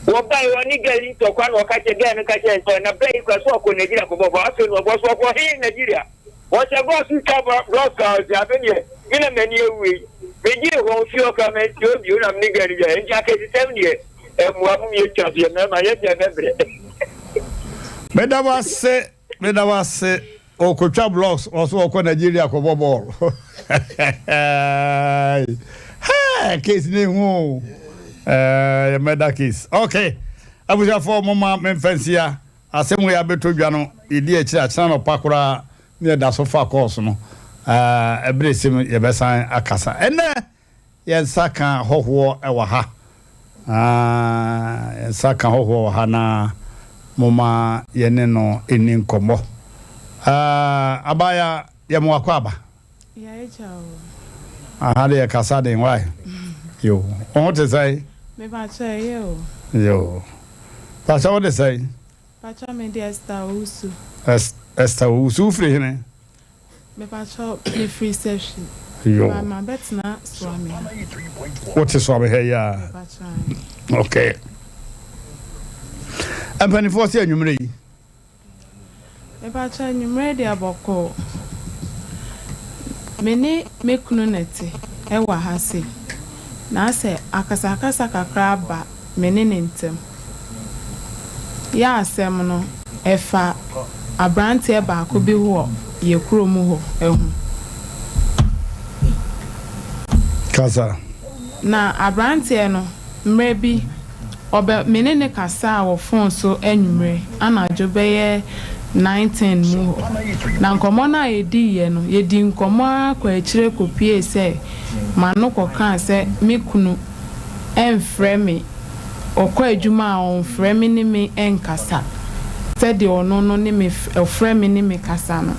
what by one nigga to one or catch again and catch and a play for so on Nigeria for was here in Nigeria. What's a boss who cover blockouts happen here? In a menu way. We give one few comments to you, I'm nigga and jacket 7 years. And one year champion, I Meda was say, or Cocha blocks also on Nigeria for ball. Hey, case name, Meda case. Okay, abuja for mama memfansia asem we abeto dwa no edi a kira chana no pakora ne da so fa course no ebresim ye besan akasa ene ye saka hoho ewa ha ye saka hoho ha na mama ye ne no eni nkomo abaya ye mo akwaba ya echawo ahade ye kasa den why yo on te say me ba che yo Pastor, what they say? Pacha me de Esther Usu. Esther Usu free ne? Me pacha me free session. Yo. My bet na swami. What is swami here ya? Okay. And penny for say numre. Me pacha numre de aboko. Me ne me kunu nete e wa ha se. Na se akasa kakra ba me ne ntem. Ya asem no efa abrante ba ko bi ho ye kuro mu ho ehu Kasa na abrante no mre bi obe menene kasa wo phone so enwumre anajo beye 19 mu ho na nkomo na edi ye no yedi nkomo akwa akire kopie se manu koka se mikunu enfre me okwa adwuma on frame ni me enkasa said the ono no ni me frame ni me kasa no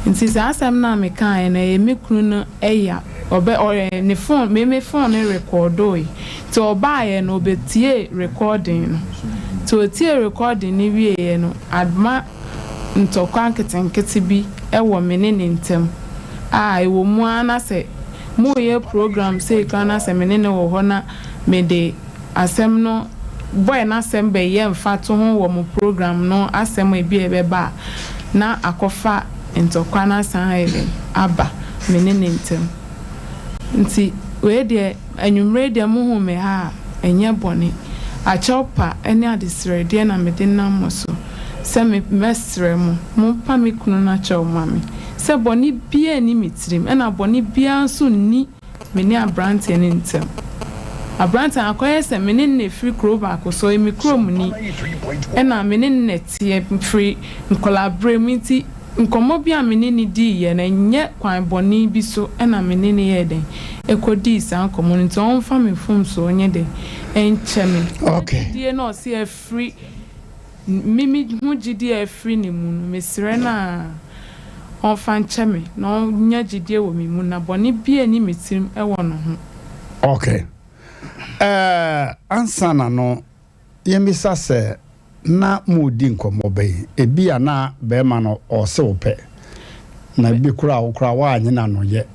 nti sa asem na me kan na me kunu no eya obe ne phone me phone ni record oi to oba ye no obetie recording no to tie recording ni wie ye no adma ntokwa nketenkete bi ewo me ne ntem ewo mu ana se mu ye program se kana se me ne wo ho na me de asem no boy na asem be ye mfa to ho wo mo program no asem e bi ebeba na akofa ntokwa na san ele aba menene ntem nti we de anwumre de mo hu me ha enye bone a chopa ene adisre de na me de na mo so se me mestre mo pa me kunu na cho mami se bone bia ni mitrim ena bone bia so ni me ni abrante ni ntem abranta akoye se menene free kroba ko so emi krom ni ena menene tie free collaborate nkomo bi a menene di ye na nye kwan boni bi so ena menene ye den ekodi san community on family fum so onye den encheme okay die no se free mimi hujidi e free ni mu no mesire na on fan cheme no nya gidie wo mi mu na boni bi ani mitim e wo no ho okay ansana no yemisa se na mudi nkomo be ebia na be ma no ose ope na bi kura wa anyina no ye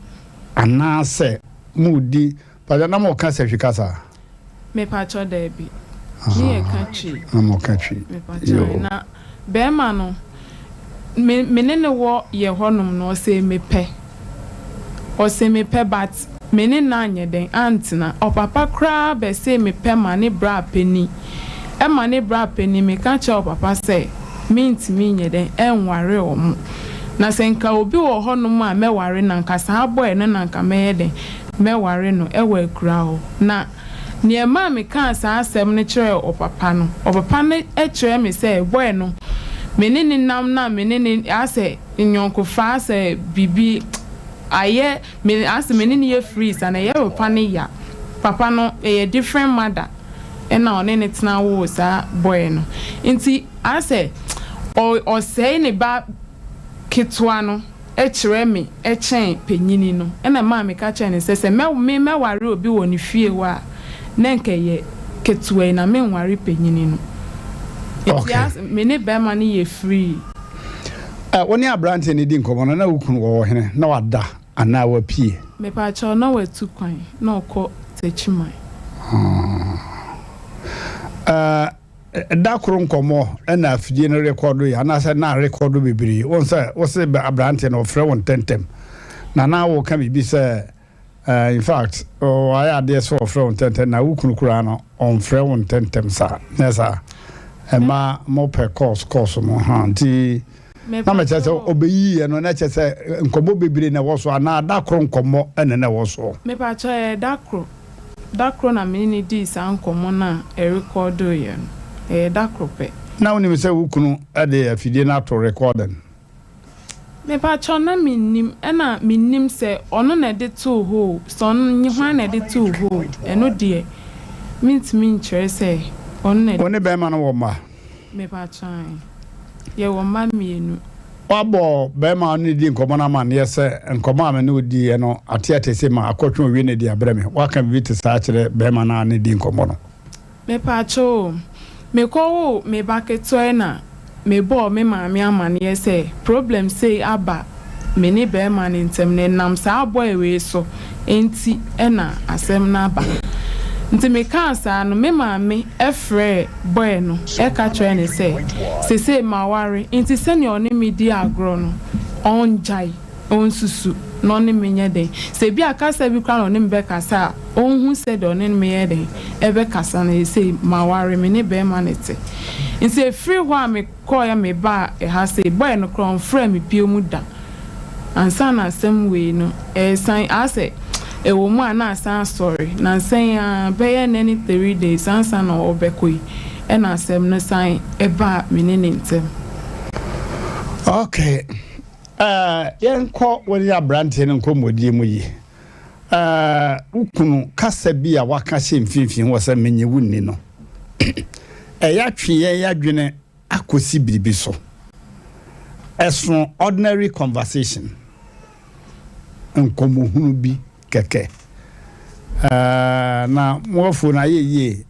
ana se mudi pa na mo ka se hwikasa me pa cho da bi ni e country na mo country me pa cho na be ma no menene wo ye honum no se mepe o se mepe but meni na anye den antina opapa kra be se me pe mane bra peni e mane bra peni me ka cha opapa se mint mi nye den enware omo na se nka obi wo honum a meware na nka sa boy no na nka me den meware no e wa kura ho na ne ma me ka sa asem ne kire opapa no e kire me se boy no menini nam na menini ase nyonko fa se bibi aye me as menini ye freeze and aye papa ne ya papa no a different mother and na one ne tena wo sa boy no nti ase o say ne ba ketwa no e kire me e chen penyini no e na ma me ka chen ne se me ware obi wo ne fie wa na nke ye ketwa na me ware penyini no yes me ne be ma ne ye free woni abrante ne di nkomo na wukunu wo hene na wada ana wa pie me pa cho na wa tu kwan na okọ techiman da kro nkomo na afidie no recordo ya na se na recordo bebiri won se wo se abrante no frɛ won tentem na wo ka bibi se in fact I had this for front and na wukunu kura no on frɛ won tentem sa na sa ma mo per course mo hanti na me chese obeyi e no na chese nkomo bebire na wo so ana da kro nkomo ene na wo so me pa cho da kro na me ni di sa nkomo na e record ye da krope na woni me say wukunu ade afidie na to recording me pa chona minnim na minnim se ono na de to ho so nyi hwan na de to ho eno de mintimi nkyere se ono na woni be ma no wo ma me pa chan ye wo ma mienu Wabo bema ni di nkomo na man yese nkomo ame no di e no ate se ma akotwe wi ne di abreme waka bi te sa kire bema na ne di nkomo no me pacho me ko me baketo na me bo me maami amane yese problem say aba me ne bema ne ntem ne nam sa abo ewe so enti na asem na aba nti me kansa no me maami efre boy no e ka try ne se maware nti se ne oni me di agro no onjai onsusu no ne menye den se bi akasa bi kra no ne be kasa onhu se de oni me ye den e be kasa na se maware me ne be manete nti free ho me call ya me ba e ha se boy no kron frame me pie mu da ansa na asem we no e san ase e wo mu ana san story na san ya be ye nani 3 days ansa na obekoi e na asem no san e ba me ne ntem okay yenko woni abrante ne nkomodie mu yi ukunu kasa bi a waka hye mfimfin wo se menye wunni no ya twe ya dwene akosi biribi so eson ordinary conversation nkomohunu bi keke na mofu na ye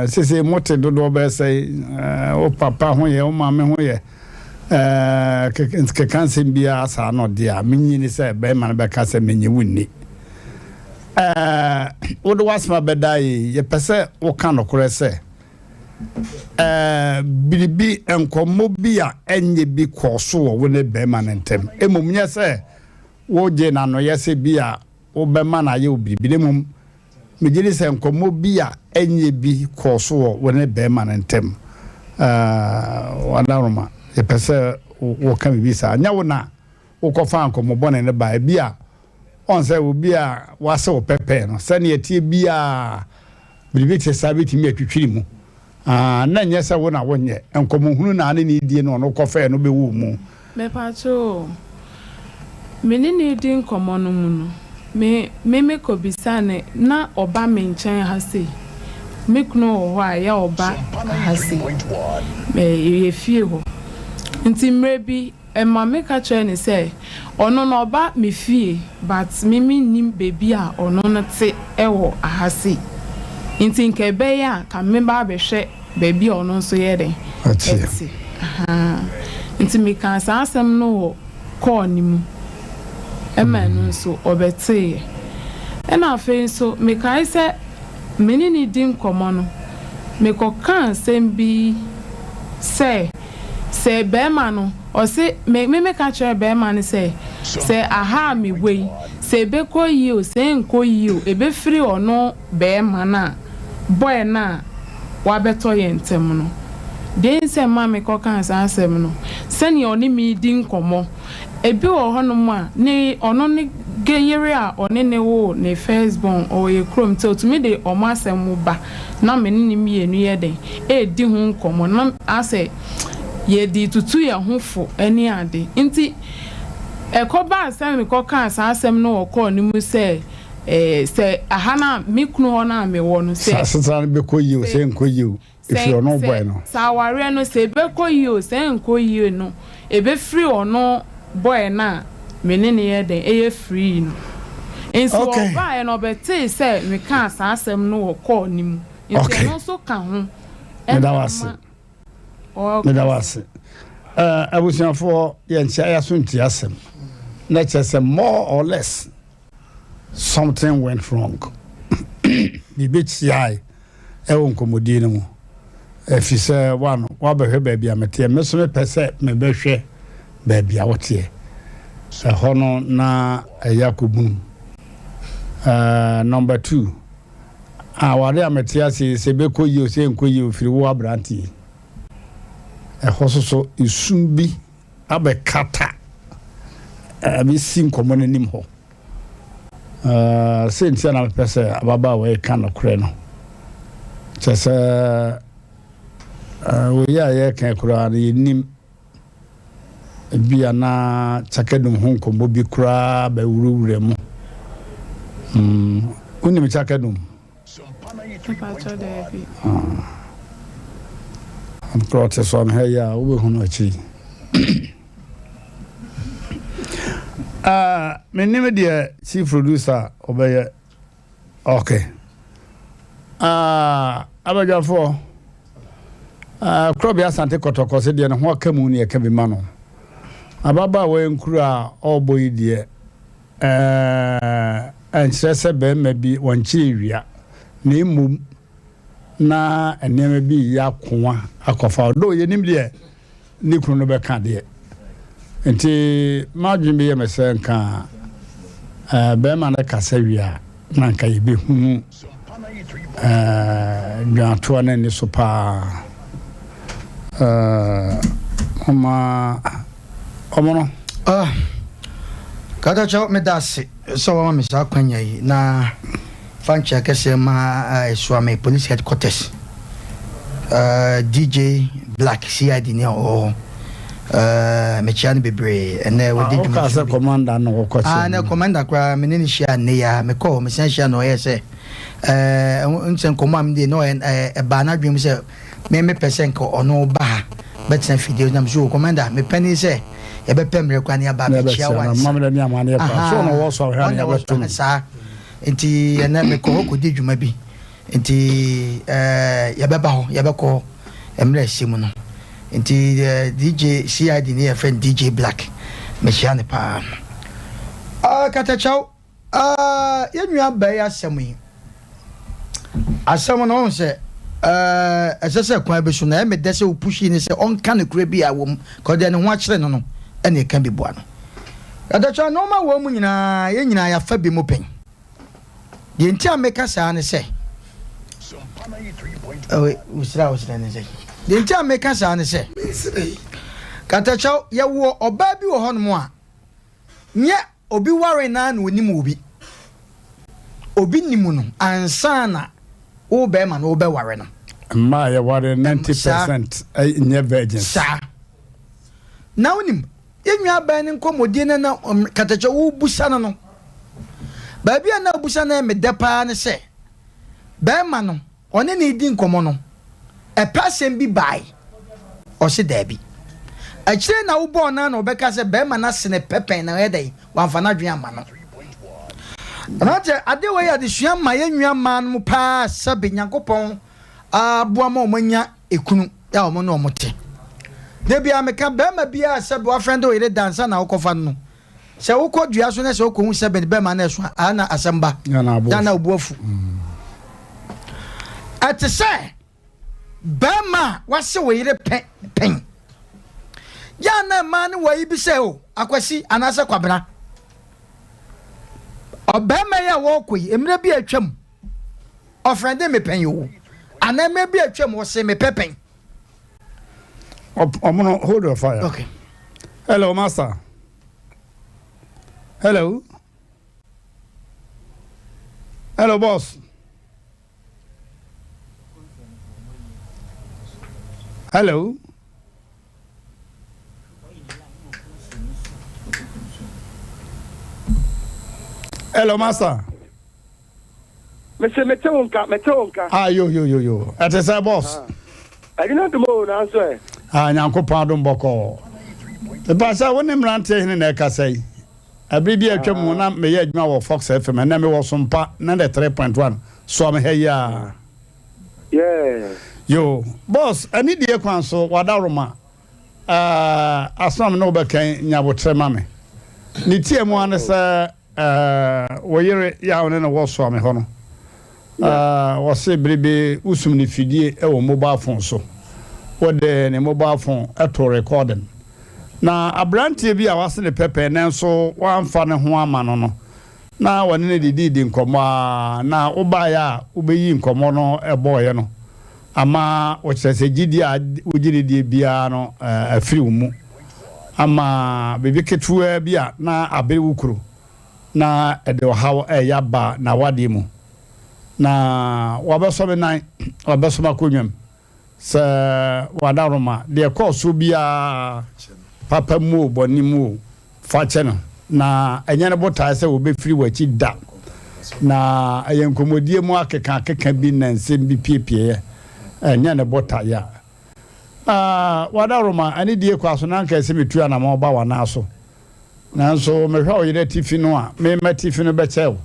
sese mote dodo be say o papa ho ye o mama ho ye ke kansem bia asa no dia menyi ni say be man be ka say menyi wunni wo do wasma bedai ye pese wo kan okore say biribi enkomo bi a enye bi koso wo ne be man ntem emom nye say wo je na no yese bi a wo be man aye obiribi ne mom mejeli se enkomo bi a enye bi koso wo ne be man ntem wadaroma ye pese wo kan bi sa nya wo na wo ko fa enkomo bone ne ba bi a on se wo bi a wase wo pepe no se ne etie bi a biribi te sabiti mi atwitwiri mu na nye se wo na wonye enkomo hunu na ane ni die no ko fa no be wu mu me pacho meni ni di nkomo no mu no me ko bisane na oba me nchen ha sei me kuno ho a ya oba ha sei ye fie ho nti mrebi ma me ka che ni say ono no oba me fie but mimi nim baby a ono no te ewo ha sei nti nke be ya ka me ba be hwe baby ono so ye den eti nti me kan sa asem no ko ni mu emanu so obete e na afi so me kai se meni ni din komo no me ko kan sem bi se be ma no o se me ka chere be ma ni se aha mi wei se be ko yi o se nko yi o e be free ono be ma na boy na wa beto ye ntem no den se ma me ko kan sa asem no se ni oni mi din komo ebi wo hono a ne ono ne geyere a one ne wo ne firstborn o ye krom te otumi de o ma asem ba na me ne mienu ye den e di hu komo na ase ye di tutu ye hofo ani ade nti ekoba asem me ko kan sa asem no wo ko ni mu se se ahana mi kunu ho na me wo no se sasa be ko yi o se nko yi o if you no boy no sa ware no se be ko yi o se nko yi no e be free ono boy na menene ye den e free no enso oba e no beti say me kan sa asem no wo call ni mu enso no so ka ho me da wase abusiafo ye ntia ya so ntia asem na chese more or less something went wrong the bitch yai e won komodi no mu fi se wano wa behwe ba bia mete me so me pese me behwe ba bia wote hono na yakobun number 2 awade ametia se be koyi o se nkoyi o firi wo abranti hososo isumbi abekata abi sin komone nim ho se ntia na pese ababa we kan okre no chese we ya kan kura na yenim bia na chakadum ho nkombo bi kura ba wuruwure mu unim chakadum Brought us on here, yeah, we will not see. My name is chief producer, Obey. Okay. Abajafo. Krobia Sante Kotoko said, and what community can be mano. Ababa, when Kura, all boy, dear. And Sessa Ben may be one chiria. Name na eneme bi ya kwa akofa do yenim de ni kunu no be ka de enti madwin bi ye mesenka be ma na kasa wia na nka ye be hunu nyato na ni so pa omono kada chaw me dase so wa me sa kwanya yi na Fancha Kesema Swami Police Headquarters. DJ Black CID near or Mechan Bebre and there we did commander no question. No commander cry Menicia Nea Meko, Messentia no essay. Unsen command no and a banner dream say, Meme Pesenko or no bar, but some videos I'm sure commander, me penny say. Ebe pemre kwani aba Mechia one. Mama de Niamania, so no also had Enti na me ko di dwuma bi enti ya beba ho ya beko emre simu no enti DJ CID ne ya friend DJ Black me hia ne pa kata chaw ya nua ba ya asem no se asese kwa be so na me dese opushi ni se on kan ne kura bi a wom ko de ne ho akere no ene kan bi boa no kata chaw no ma wo mu nyina ye nyina ya fa bi mo pen the entire maker say usra ne say the entire maker say katacho ye wo oba bi wo hono a nye obi ware na na onimu obi nimu no ansa na wo be ma na wo be ware no ma ye ware 90% nye virgin sa na onim enwa ba ni nkomodi na katacho wo busa no Baby na busa na me depa ne se be ma no one ne di nkomo no e person bi bai o se dabi a kire na wo bo na na obeka se be ma na sene pepen na edai wan fa na dwen ama no na je ade we ya de hua ma ye nwua ma no pa sabe nyankopon aboa ma omanya ekunu ya omo no omote de bia me ka be ma bia sabe wa friend o ire dansa na wo kofa no se wo ko dua so na se wo ko hu se be ma na so ana asemba na obuafu ate se be ma wase wo yire pen ya na ma ne wo yi bi se o akwasi anase kwabena obema ya wo koyi emre bi atwam ofrende me pen yo ana me bi atwam wo se me pepen omono hold your fire. Okay. Hello master. Hello. Hello, boss. Hello. Hello, master. Mr. Metonka. Ah, yo. At a boss. I didn't know now, sir. Ah, Yanko Pardon Boko. The passer when Emmrante3 Hene say. A baby at Chamona may yet know Fox FM and never was SOMPA 3.1. So I'm here. Yeah. Yo, boss, I need the council, Wadaroma. As some no back in Yabotre Mammy. Nitia Moana, sir, where yawn and a war swami hono. Was a baby Usumni Fidi, a mobile phone so. What the mobile phone at recording. Na Emmrante bi a wase ne pepe nenso wan fa ne ho ama no na wone ne didi nkomo na oba ya obeyi nkomo no eboye no ama o chese gidi a ugiridi bia no afiri mu ama bebe ketua bia na abere wukuru na ede hawo yaba na wade mu na wabeso me nan wabeso makonwam sɛ wadaroma de course bia papa mu boni mu fa che no na enye ne botae sɛ obefiri wachi da na ayenkomodie mu akeka bi na nsem bi piepie enye ne botae ya wadaroma ani die kwaso na nka metu ana ma oba wana aso nanso mehwa oyire tifi no a me matifi no be chew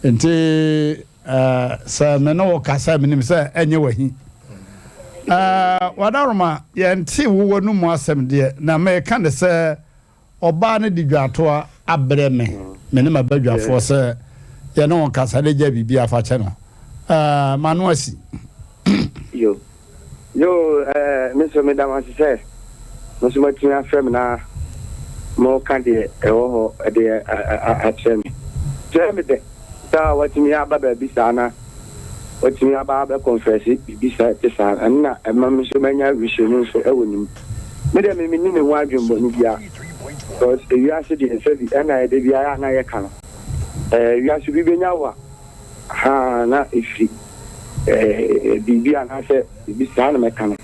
enti sa me no kasa menim sɛ enye wahi wadaroma yenti wo no mu asem de na me ka de sɛ oba ne di dwato abrɛ me ne ma badwafo sɛ ye no kasa de gya bibia fa che no manu asi yo Mr. Madam say Mr. Martin afrem na mo kan de ho de atrem tell me de ta what me aba ba bi sana what me aba ba confess bi sa te sa na ma me so manya wishenu so ewonim me de me ni ho adwumbo ni bia because you are sitting say bi na de bia na ye kan you are bi benya wa ha na ifi bibi anase bibi sa na meka no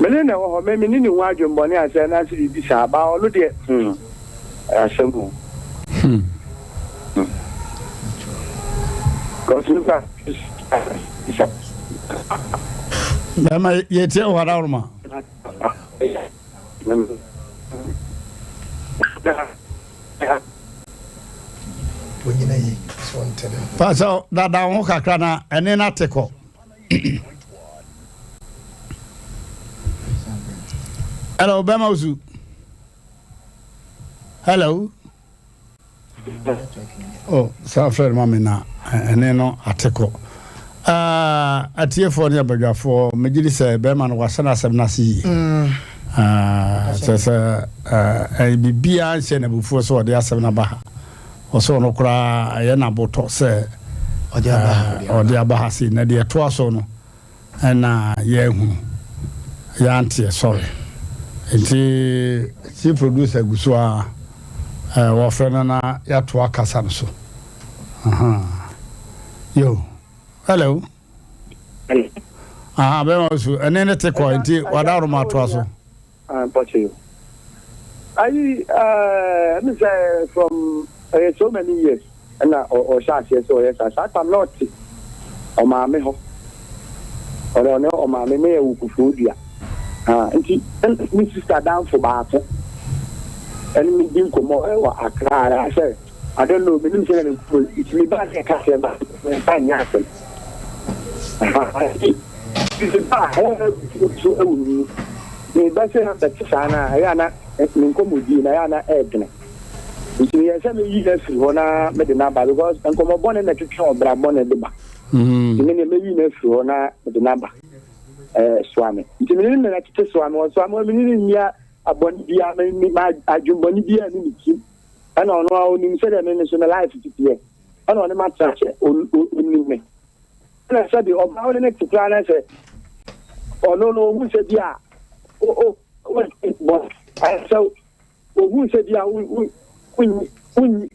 mene na wo me ni ni wa adwumbo ne ase na se bibi sa ba olu de asemu Konsuka Dama yete wadaroma Pasa da ho kakra na ene na teko Hello Bema Uzu Hello Oh Sanfred mama na ene no ateko atiefo ne abadwafo megiri se Bema no wasana asem na si sese bibia nse na bufuo so de asem na ba oso no kura ye na boto se odi abaha si na de to aso no na ye hu ya antie sorry enti si producer guso a wo frena na ya to akasa no so yo hello Bema Uzu enene te ko enti wadaroma to aso Poche I say from so many years and or shas yes or yes I'm not o ma me ho or no o ma me me u kufudia nti mi sister down for back and me din komo wa akra I say I don't know me say it's me back e ka se ba nya se this is bad so me ba se na tsana ya na nkomodi na ya na edne nti ye se me yi na firi ho na me de na ba because nkomo bone na twetwe obra bone de ba me me yi na firi ho na me de na ba swame nti me ni na twetwe swame me ni nya abon bia me adwumbo ni bia ni ki ana ono a oni se de me so na life titiye ana oni ma trache oni me na se bi obra oni na tukra na se ono no mu se bia what so who said ya when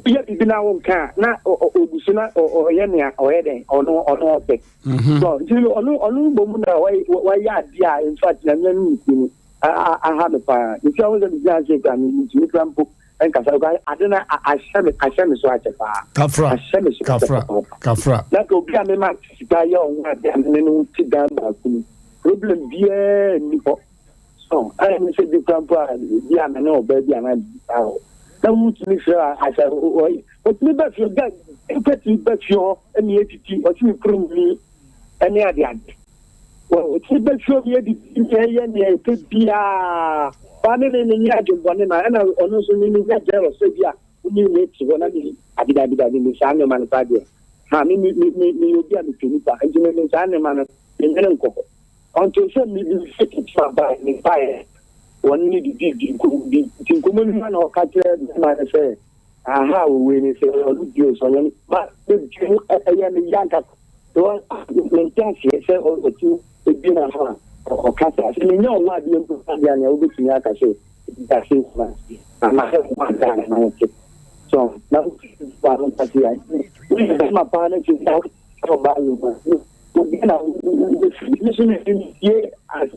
ya bibina wonka na ogusuna oyenia oyeden ono ope so jilo onu bomu na wa ya dia in fact na nyani ni aha me pa if you want to be just can you trampo en kasa ga adena ashame so achepa kafra na ko bia me ma sika ya onwa bia me no ti dan ba ku problem bia ni po so I am say the trampo bia me no ba bia na na mutu ni sha asa o ti ba fi ga epeti ba fi o emi etiti o ti krum ni eni ade ade o ti ba fi o ye di ye ni e pe bia ba ne ni ajumbo ne na na ono so ni ga jero so bia ni ni ti wona ni abida ni sha no man pa de ha mi obi a mi tuni pa nti me sha ne man ni nko onto se mi fit ba ni pa one need di tinkumu ni na o ka kire na se aha we ni se o du so ni ba de ju ya ni yanka to ni tansi se o ti bi na ha o ka sa se ni nyo wa bi nko ya ni o bi ti aka se da se fa ama he ma da na o ti so na ba no ta ti ai ni ma pa na ti ta ko ba yu ma again, listen here as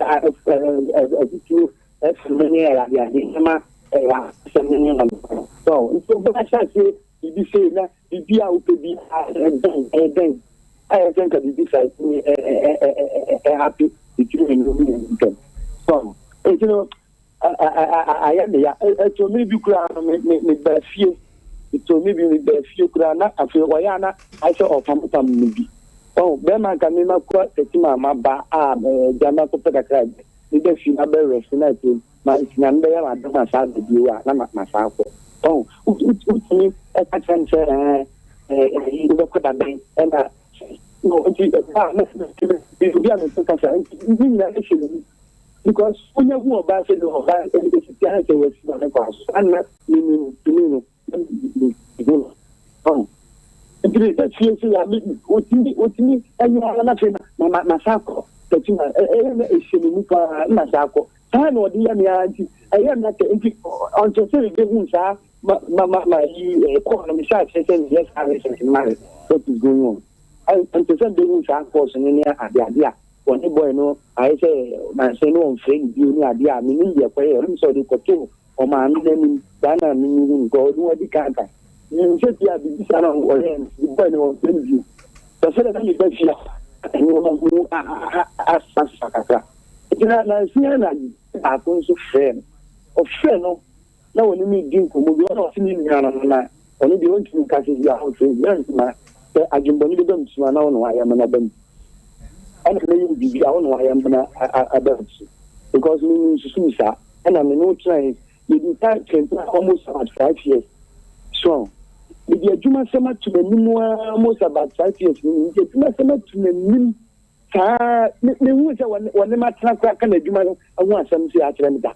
many so but I say if you say that if you are to be then I think that this is happy between so you know I am there to maybe me few to maybe with few grana I feel wayana I saw of some maybe oh Bema can never quite the team ba Jama Kopaka the few other restaurants my number I don't have the view not myself oh me a pattern you look at that and no because when you go back to the was and not oh that feels what me and you are nothing Masako touching a Masako time or the I am not on to say the my economy side saying yes I am married what is going on and to send the rooms are forcing in there at the idea when the boy no I say my son won't think you the idea meaning your prayer so they could do or my name Dana meaning go do the cancer. You said you have this or the boy no bring you. So that you don't feel and you want to ask Saka. It's not nice I don't so fair. Of fair no. Now when you meet Dinko, we are not seeing Yana only the one to catch your house in I can believe them to know I am an abandon. And maybe I don't know I am an abandon. Because meaning to suicide, and I'm no train, you decide to almost about 5 years. So, if you do summer to the almost about 5 years, you do summer to the min. When the matter can do I want some to attend that.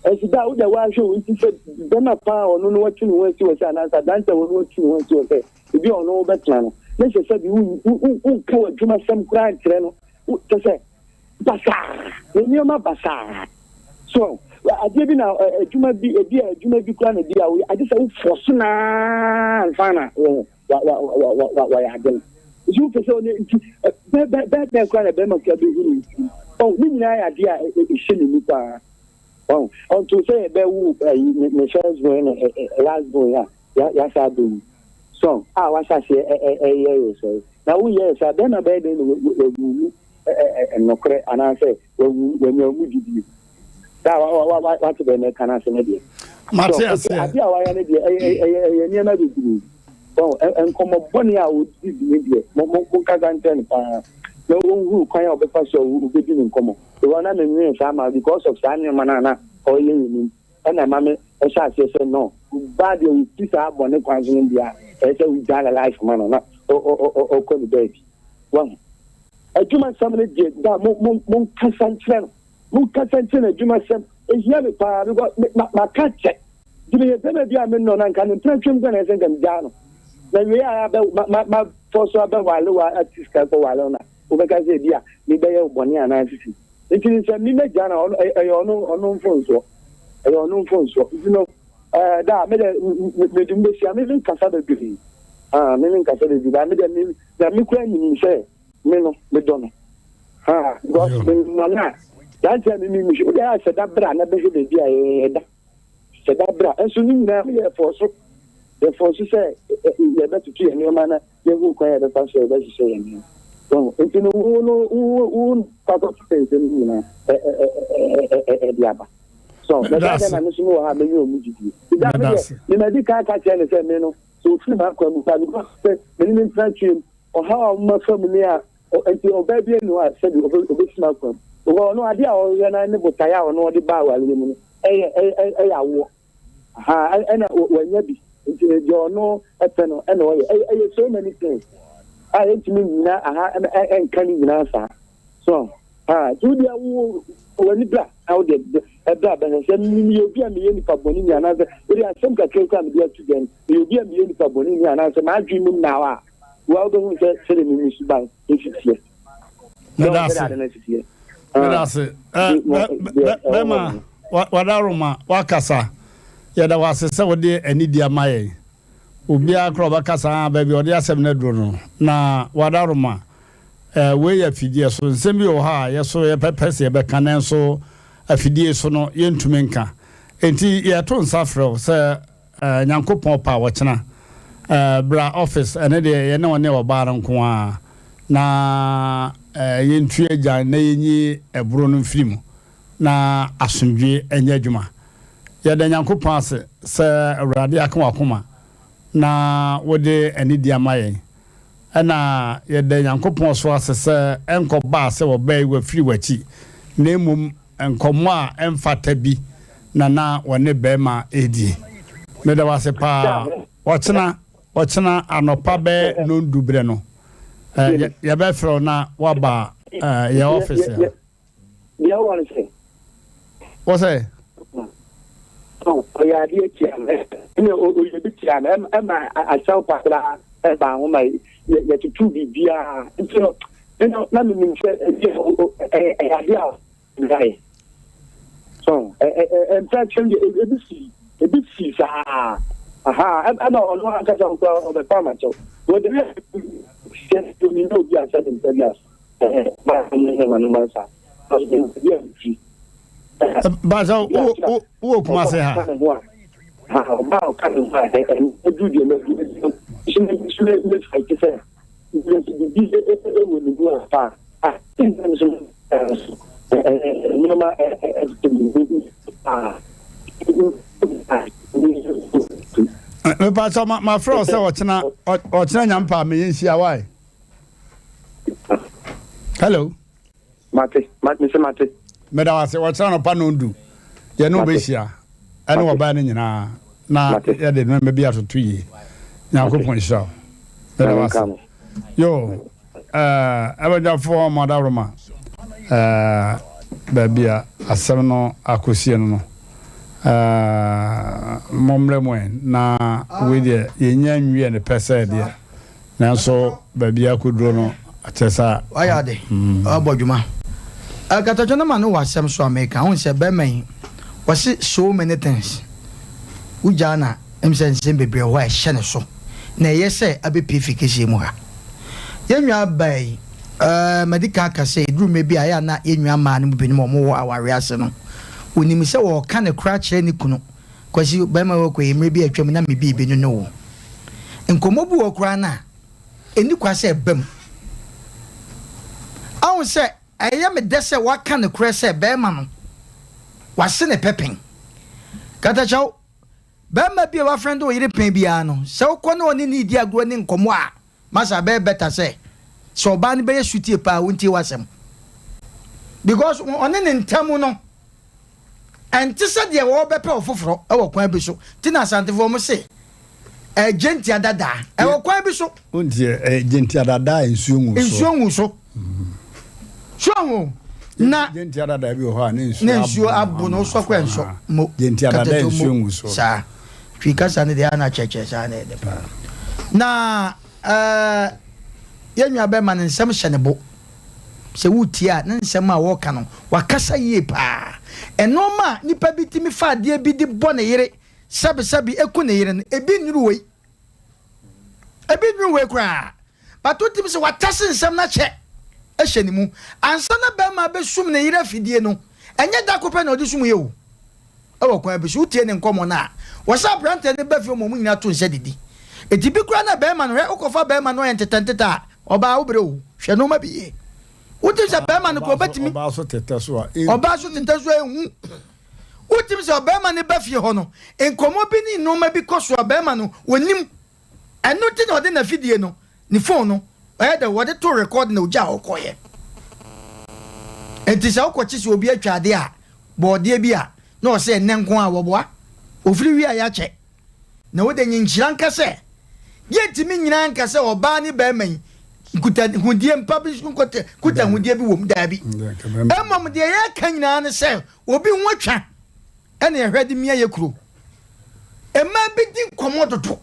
As that the one show, it said, don't power, no what you want to say, and as a dancer will what you want to say. If you don't know better, let's say who call it to my some crying to say, Bassa, when you're my Bassa. So, I did now a Juma be a dear, Juma be crying a dear. I just say, for Suna and Fana, what I had done. You can say, that crying a Bema can be. Oh, we idea is shilling. Oh, on to say there will Michelle's going last boy, yes, I do. So, I was I say a year or so. Now, yes, I then a bed and no credit, and I say, when you're with you. Now, what to be can I say? Matthias, I feel I am a group. Oh, and come up 1 year with this media, Mokagan, no one who kind of the first who begin in common. The one I'm in summer because of Sanya Manana or Lenin, and a mammy, as I say, no. Bad you piece up on the question in India, as we done a life manana or call the baby. One. A Juma somebody did that Mon Cassan, a Juma Sam, is here with my cat check. Give me a baby, I'm in and can impress him when I think I'm down. Then we are about my first about while at this camp for Walona. Because the idea, maybe a 1 year and 90. It is a minute Jana on unknown phone. I don't know phone. You know, that made a million Cassada beauty. Million Cassada beauty. I made a million, the Micran, say, Mino, Madonna. Because Nana, that's a million. I said that brand, never should be a said that brand. And soon now, therefore, so therefore, she said, you better to your manner, you will quiet the pastor, as you say. So, if you know, part of space, you know, so that's I'm missing how many you that's the medical catch and say, no, so free mark on the minimum fraction or how much familiar or until baby no I said over smoke. Well, no idea or you're not able to tire or no the bar while you and when you be you're no eternal anyway, so many things. I ain't mean and can even answer. So, do the when you black out there, a black and said, you'll be a million for Bonini and other. We are some can come there again. You'll be a million for Bonini and answer my dream now. Well, don't say the ministry by if it's here. No, that's it. Bema, what aroma, Wakasa, yet I was a 7 day and Nidia May. Ubia Crobacasa, baby, or the Asem Nedrono. Na, what aroma. we ya fidie so nsem bi o ha ye so ye pepese ye be kan so afidie so no ye ntumenka enti ye to nsafrɛ se nyankopɔn pa wo kyena bra office ene de ye ne one obaara nko a na ye ntue agya na yenyi eburo no mfirim na asomdwe enye adwuma ye de nyankopɔn ase se awurade aka wakoma na wode eni di amaye ana ye de nyankopɔn so ase se enko ba se wo bai wa firi wachi na emum enkomo a emfata bi na wone bema edi me da wase pa wɔkyena anopa be no dubre no ya be fro na waba ya office ya dia wan say what say oh ya dia tiam ene o ye bi tiam ma asau pakla ba ho mai ya tutu bibia nso na me nse ya dia ngai so in fact change ebisi sa aha ana ono aka ja ko o be pa macho wo de just to me no be asa den pelas ba ni manu masa ba za o kuma se ha ba o ka no ba e du de me shine fight se di wo ni do pa me pa so my friend say ochina nyampa me yinsia why hello mate me da wase ochina no pa no ndu ye no be hia ene wo ba ne nyina na ye de me bia to yi nyakopon sha me da wase yo abaja for madaroma babia asem no akosie no momremwe na we de yenya nwie ne pese de na so babia koduro no atesa ayade abodwuma akatachona ma no wasem so America won se be man wasi so many things ujana emsense bebre ho a hye ne so na yese abepifikese mu ha yenwa bai medical kase drum me bia ya na yenwa ma ne bini mo wo aware ase no onim se wo ka ne kra kire ni kunu kwasi ba ma wo kwe me bia atwam na me bi binu no wo enkomobu wo kra na eni kwase bam awon se eye me dese wa ka ne kra se ba ma no wase ne pepen kata chaw ba ma bia wa friend wo yire pen bia no se wo ko na oni ni di agro ni nkomo a masa be better say so ban be sutie pa wonti wasem because on ne ntamu no enti se de wo be pe ofoforo e wo kwan bi so ti na santefo mo se agenti adada e wo kwan bi so wonti agenti adada ensuonwu so so na agenti adada bi ho a ne nsuo abu no so kwa nso mo agenti adada ensuonwu so sa twika sa ne de ana cheche sa ne de pa na yenwa be man nsem hyenebo se wutia na nsem a wo ka no wakasa yie pa enoma nipa bitimi fa de bi di bone yire sabi eku ne yire no ebi nuru wei kra batotim se watase nsem na che ehyenimu ansa na be ma be sum ne yire fidie no enye da kope na odi sum ye o ewo kwa be wutie ne nkomo na wasa brante ne ba fi mo mu nyina to nse didi etibi kra na be ma no ukofa be ma no entententa oba obre o hwe no ma biye utim se be ma no ko betimi oba so tete so a ehu utim se be ma ne ba fie ho no enkomo bi ni no ma bi koso be ma no wonim eno ti no de na fidie no ni phone no da wode to record na oja okoye enti se okochi se obi atwade a bode bi a na o se enenko a woboa ofiri wi a ya che na wode nyinchira nka se yetimi nyina nka se oba ni be man kuta hudie mpabi kuta hudie bi wom dabi emom de ya kan nyina ne se obi ho atwa ene ehwede mia yekuro ema bi di komododo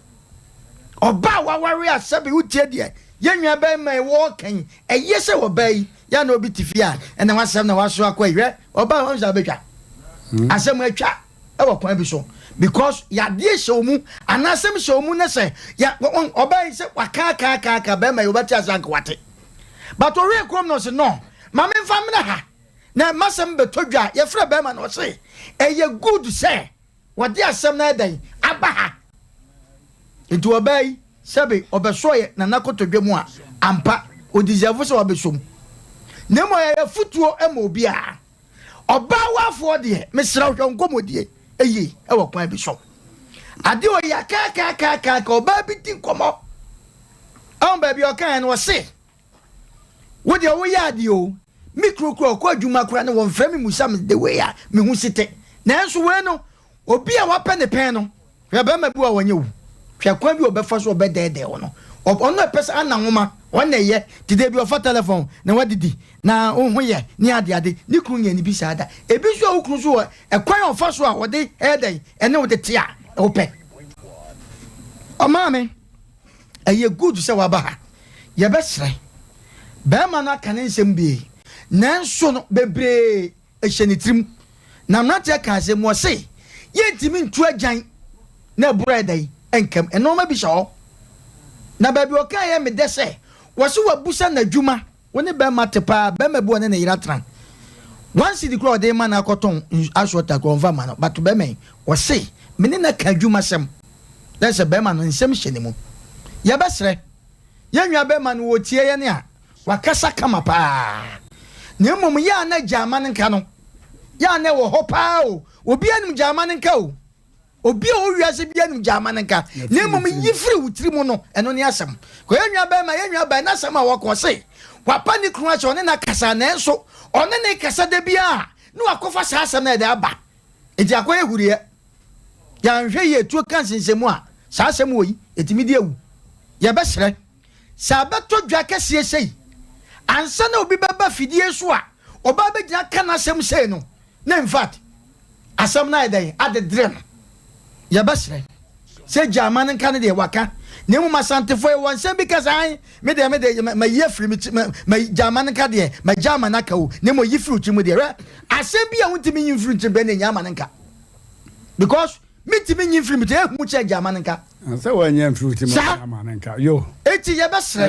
oba waware asabe utie de yenwa be man wo kan eye se obai ya na obi tifia ene wasem na waso akwa hwe oba ho nsa betwa asem atwa e wo kwan bi so because ya die shomu anasem shomu na se ya obai se waka be ma yobati asankwate but ori kom no se no ma me famna ha na masem betodwa ye fra be ma no se eye good say wode asem na dan aba ha nti obai sebe obesoye na nakotodwa mu a ampa odizevo se obesom na mo ye futuo ema obi a oba wafo de mesra hwo nkomodie eye e wo kwan bi so ade o ya ka oba bi ti nkomo on baby okan no se wo de wo ya de o mikro ko adwuma kura na won frame musam de we ya me hu site nanso we no obi a wape ne pen no hwe ba ma bu a wonye wu hwe kwa bi obefa so obedede wo no ono pesa ana nwoma wona ye tide bi ofa telephone na wadidi na ohun ye ni ade ni kru nya ni bi sada ebi so okru so e kwan ofa so a wode eden ene wode tia ope o mame eye good se wa ba ha ye besre be ma na kan nsem bi nanso no bebre ehyenitrim na mnate ka se mo se ye ntimi ntu agyan na breadai enkam eno ma bi sho na baby okan ye me dese wo se wa busa na dwuma woni be matepa be mabu woni na yiratran once the crowd dey man akoton aswota konfirm no but be me wo se me ne na ka dwuma sem dese be man nsem hyenemu ye besre ye nwa be man wo tie ye ne a wakasa kama pa ne mum ya na jaman nka no ya na wo hopa o obi anum jaman nka o obi o wiase bi anum jaman nka ne mum yifiri wutiri mu no eno ne asem ko ye nwa ba na asem a woko se wapa ni kru acho ne na kasa na enso one ne kasa de bia no akofa sa asem na de aba eji akoye hurie ya nhwe ye tuo kansensemu a sa asem wo yi etimi de awu ye besre sa beto dwa kase sei ansa na obi baba fidie so a oba be gina kana asem sei no na in fact asem na eden ade drem ya basre se jaman kan de waka ne mu masantefo e won sem because I me de ma yefri me jaman kan de ma jaman aka o ne mo yifri uchi mu de asem bia wuntimi yifri uchi be ne jaman nka because me timi yifri me te hu che jaman nka se wa nyam fri uchi mu jaman nka yo eti ya basre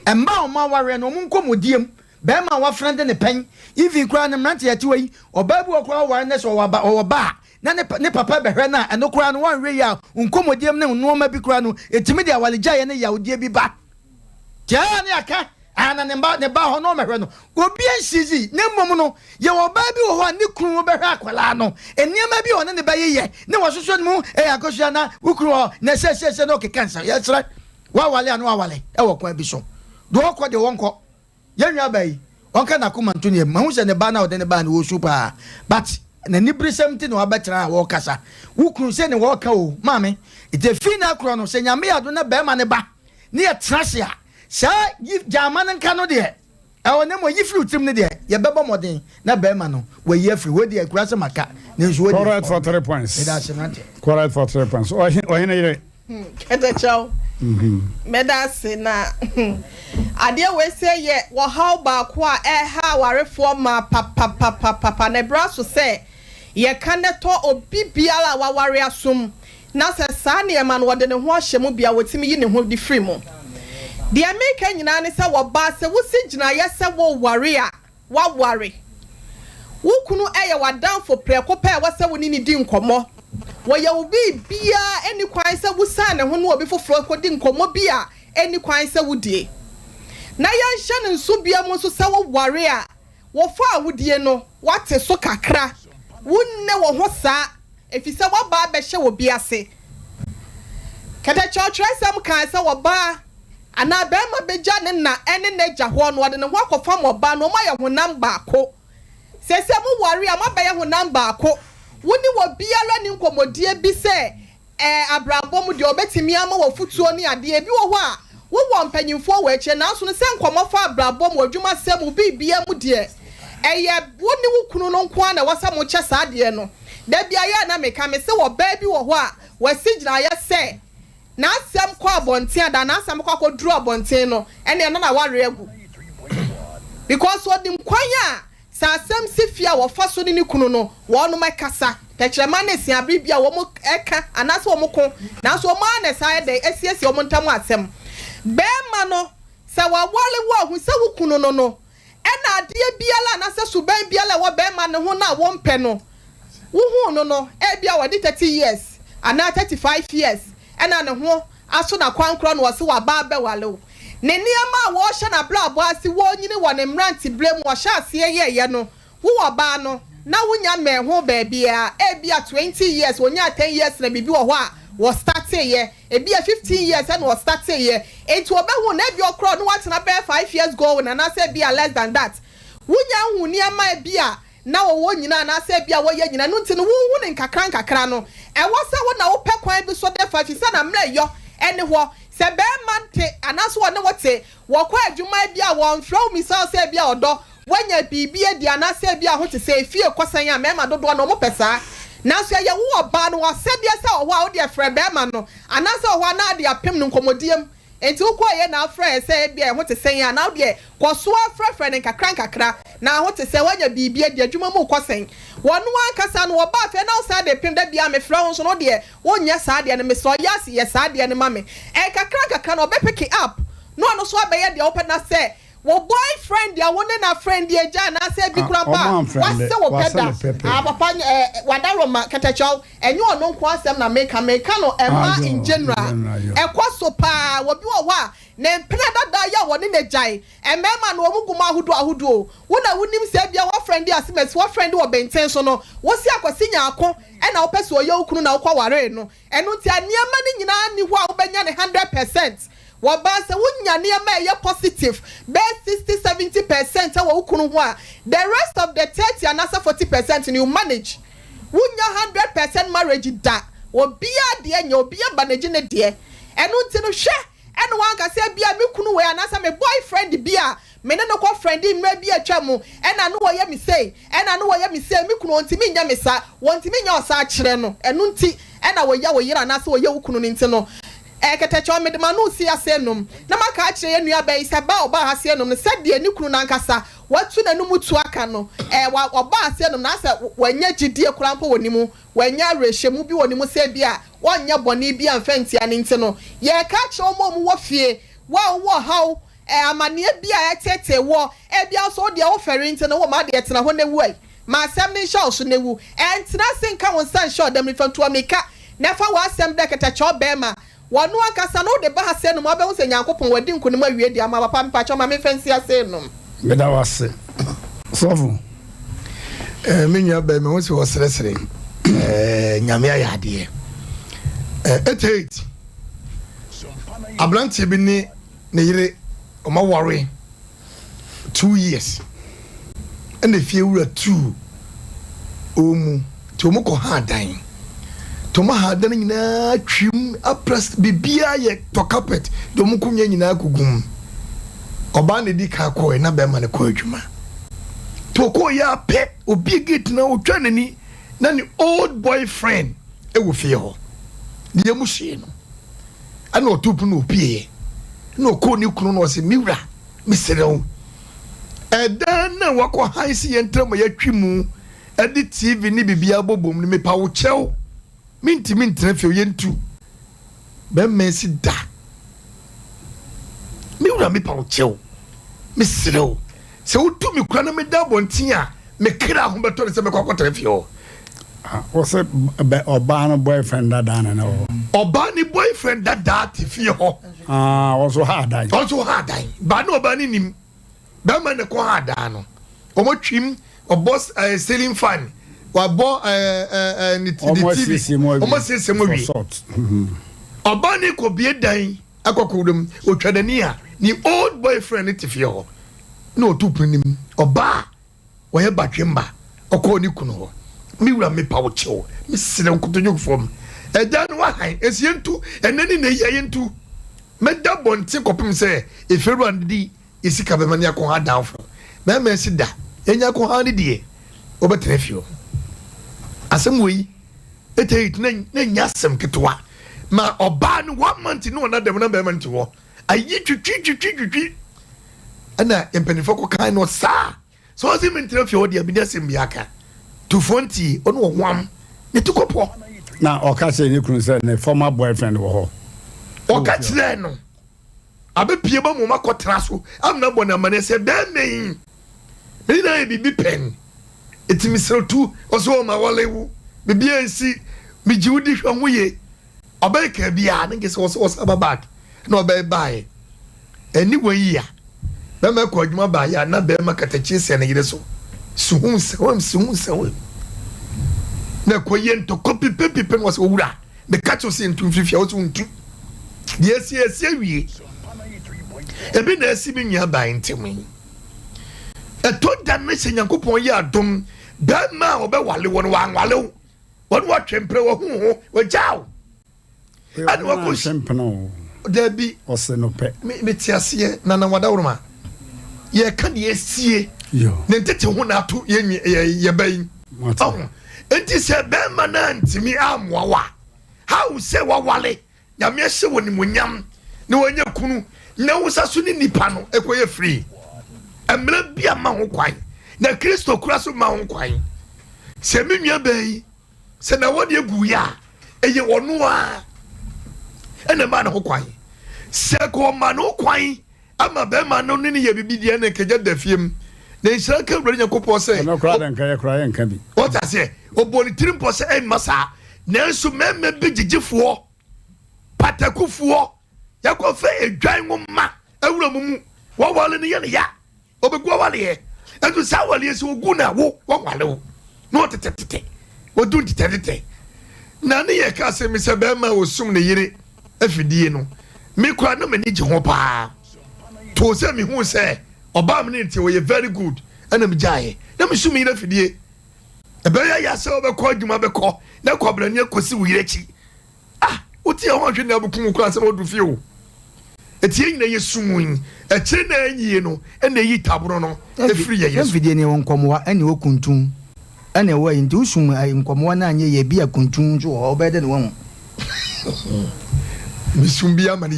emba o ma ware no mu nkomodiem be ma wa frende ne pen even kura ne mrante yati wi obabu okura ware ne so wa ba na ne papa behwe na eno kura no wan we ya nkomodiem ne no ma bi kura no etimi de awaleja ye ne yawde bi ba ja ne aka ana ne ba ho no mehwe no obi ansizi ne mmom no ye wo ba bi wo ho ne kru behwe akwala no eniema bi one ne ba ye ne wo soso mu akosua na ukru na se no ke cancer ye tsra wa wale anu awale e wo kwa bi so do ko de wonko ye nwa bai onka na kuma ntuni ma hu se ne ba na o de ne ba na wo super but na nibri semti no abetra wo kasa wukru se ne wo ka o mame ite fina kro no se nyame ado na be ma ne ba ne ye trasia sa jaman nka no de e wone mo yifri utim ne de ye beba modern na be ma no we yefri we de akura se maka ne nso we de correct for 3 points correct for 3 points o hina yire kete chow medase na ade we say ye wo how ba ko a ha warefo ma papa na braso say ye kaneto obi biala wa ware asum na se sa ne ma no wode ne ho ahyemu bia wotimi yi ne ho di free mu de America nyina ne se wo ba se wo si gina ye se wo ware a wa ware wo kunu eye wadanfo preko pa wo se wo ni di nkomo wo ye obi bia eni kwan se wo sa ne ho no obi foforo ko di nkomo bia eni kwan se wo die na ye hye ne nso bia mo so se wo ware a wo fa awudie no wate so kakra wonne wo ho sa efise wo ba be hye wo biase kada chotresam kan se wo ba ana be ma beja ne na ene na gya ho no de ne ho akofa mo ba no ma ye ho namba ko sese mo ware a ma ba ye ho namba ko woni wo biara ni nkomodie bi se abrabo mu de obetimi ama wo futuo ni ade bi wo ho a wo wo mpanyimfo wo eche na so no se nkomo fa abrabo mu adwuma sem bibia mu de eye woni wo kunu no nko na wasa mo che sa de no da bia ya na meka me se wo ba bi wo ho a wasigina ya se na asem kwa abonten da na asem kwa akoduru abonten no ene na ware agu because what dim kwanya sa asem sifia wo faso ni kunu no wo no makasa techrema na sia bibia wo mo eka anase wo mo ko na so ma na sa de esiesi wo mo ntam asem be ma no se wa wale wo hu se wo kunu no ena ade biala na se suban biala wo be ma ne ho na wo mpe no wo hu no e bia wo de 30 years ana 35 years ena ne ho aso na kwankro no wo se wa ba be wale wo ne niama wo hye na bla bo asi wo nyini wo ne mranti blem wo hye ase ye no wo ba no na wonya me ho ba bia e bia 20 years wonya 10 years na bibi wo ho a wo start ye e bia 15 years and wo start ye enti wo be hu na bi okro no watena be 5 years go na na say bia less than that wonya hu niama e bia na wo nyina na say bia wo ye nyina no nti no wo ne nkakra no e wo se wo na wo pe kwan bi so de 5 se na mra yo ene ho se be mante anaso wo ne wote wo kwa adwuma bia wo mfra mi say bia odo wanya bibie di anase bia ho te say fie kwasan ya mema dodo no mo pesa na so ye wo ba no wasebia se wo a wo de frɛ be ma no anase wo na de apem no nkomodiem enti wo kwa ye na frɛ se bia ho te say ya na wo de kwaso frɛ ne nkakra na ho te say wanya bibie di adwuma mo kwasan wonu ankasa no wo ba fe na wo sa de pem da bia me frɛ wo so no de wonya sa de ne me so yas ye sa de ne ma me kakra no be pick it up no so abeye de open na say wo boyfriend ya wone na friend ya ja na say bi kura ba wase wo peda papa wadaroma katachaw enyo ono nko asem na make no emma in general ekwaso pa wo bi wo a na mpena dada ya wone na jai emema no omuguma ahudu wo na wonim se bia wo friend ya semes wo friend wo benten so no wo si akwasi nya ako e na wo pese wo ye okunu na wo kwa ware no enu ti aniema ni nyina ni ho a wo benya ne 100% wabasa wunya niema ye positive be 60-70% wa ukunu ho a the rest of the 30 and 40% you manage wunya 100% marriage da obia de nya obia banage ne de enu nti no hwe enu wan ka se bia me kunu we anasa me boyfriend bia me ne no ko friend mra bia twam ena no wo ye me say me kunu ntimi nya me sa wontimi nya osa akire no enu nti ena wo ya wo yira anasa wo ye ukunu nti no eketacho me de manu si asenum na maka akire ye nua bai se ba oba asenum ne se de ni kunu nankasa watu na numu tu aka no oba asenum na se wanya gidie kurampo wonimu wanya rehemu bi wonimu se bia wonya boni bia mfenti ani nti no ye ka akire omo wo fie wo haw amane bia etete wo bia so de wo fere nti no wo ma de etena ho newu ai ma asem ni show so newu entina senka won san show dem rifantu ameka nefa wa asem de ketacho bema wonu akasa no de ba hase no ma be won se nyankopon wadi nkunum awie di ama papa mpacho ma me fansi ase no me da wase sofu menya ba me won se wosresre nyame ayade 88 Emmrante bi ne yire o ma worry 2 years and the fear were 2 omu to mo ko ha dan Toma hada nyina twim apres bibia ye to carpet do mu kunya nyina kugum oba ne di ka ko na be ma ne ko adwuma to ko ya pe obi gate na otwa nani na ni old boyfriend e wo fie ho de mu hye no ana otupu no opie no ko ni kunu no se miwra miserew edan na wako hansi ye ntram ya twimu edi TV ni bibia bobom ni mepa wo chew minti trefe yentu be mensi da mi wura mi pa wo chew mi serew se wutu mi kura na mi da bontin a me kra ho beto se me kwakọ trefe o wo se oba no boyfriend da na no oba ni boyfriend da ti fi ho also hard die ba no oba ni nim be ma ne ko hard no o mo twim o boss selling fan wa bo ni TV omo sese mo wi oba ni ko bie dan akokodum otwadani a ni old boyfriend ti fi ho no otupunim oba wo ye batwemba okọ ni kunu ho mi wura me pa wo chew mi sire nkotonyo fom eja no wa han esientu enani na yeyentu meda bonti kopim se eferu andi isika be mania ko ha down fro na me si da enya ko ha ni die obetrefio asem we eteit na nyasem ketwa ma oba no 1 month no na dem na be month wo ayi twitwi ana empenifo ko kan no sa so asi mentrefio de abidasem biaka 240 ono wam ne tukopo na oka se ni kunu se ne former boyfriend wo ho oka kire no abe pie ba mo makotra so amna bona mane se be meyin me na bibi pen etimi srotu oso ma walewu bibi ansi mi jiwudi hwo ye obey ka bia nge se oso ababak na obey bae eni wayi a be ma ko adwuma ba ya na be ma katachi se na yire so suhun se na ko ye nto copy pepe was owura the catch us into fifia was untu yes wie ebi na esi bi nya ba ntemi eto da me se Nyankopon ye adom be ma obe wale won wa wale won wa twempre wo hu wo jaw ani wa ko shempno da bi osenope me tiase na wadawroma ye ka de esie yo ne ntete ho na to ye ban enti se be ma na ntimi amwa how say wa wale nyame se woni munyam ne wonya kunu na wusa so ni nipa no ekoye free emra bia ma ho kwan na Kristo kura so ma ho kwan se menua bai se na wode egu ya eye wono a ene ma na ho kwan se ko ma no kwan ama be ma no ni ye bibidie na keja da fiem na insira ka wura Nyankopon se no kura den ka ye kura ye nka bi what I say oboni tirimpo se en masa na nso memme bi gigifo patakufuo yakofe edwan ngoma awura mumu wo wale ne ye ne ya obegu wale ye entu sa wale se ogu na wo wale wo no tete odun tete na ne ye ka se mi se be ma osum ne yire afidie no me kura na mani gi ho pa to se mi hu se oba me ne tie wo ye very good ana mi jaye na mi sum yire afidie ebe ya se obekọ adwuma bekọ na kobrania kosi wire chi uti ho hwe na bukum kura se odu fie o etie nyina yesumun eche na anyi no ena yi tabro no efiri ye yesu video ne won komoa ene wokuntum ene wo enti usum nkomoa na anye ye bia kuntum so obede ne won misumbia mani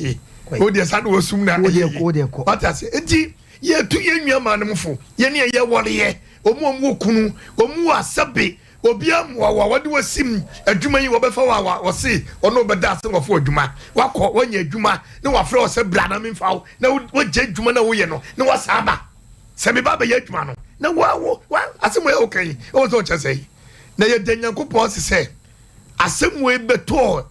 ye o de sadu osum na o de ko patase enti ye tu ye nwia manemfo ye ne ye wole ye omu okunu omu asabe obia mwa wade wasim adwuma yi wobefa wa wose ono beda ase wofo adwuma wakọ wanya adwuma ne wafre wose bra na memfa na wogye adwuma na woye no ne wasaba se me baba ye adwuma no na wa asemo ye okay o so chese na ye Nyankopon se asemo e beto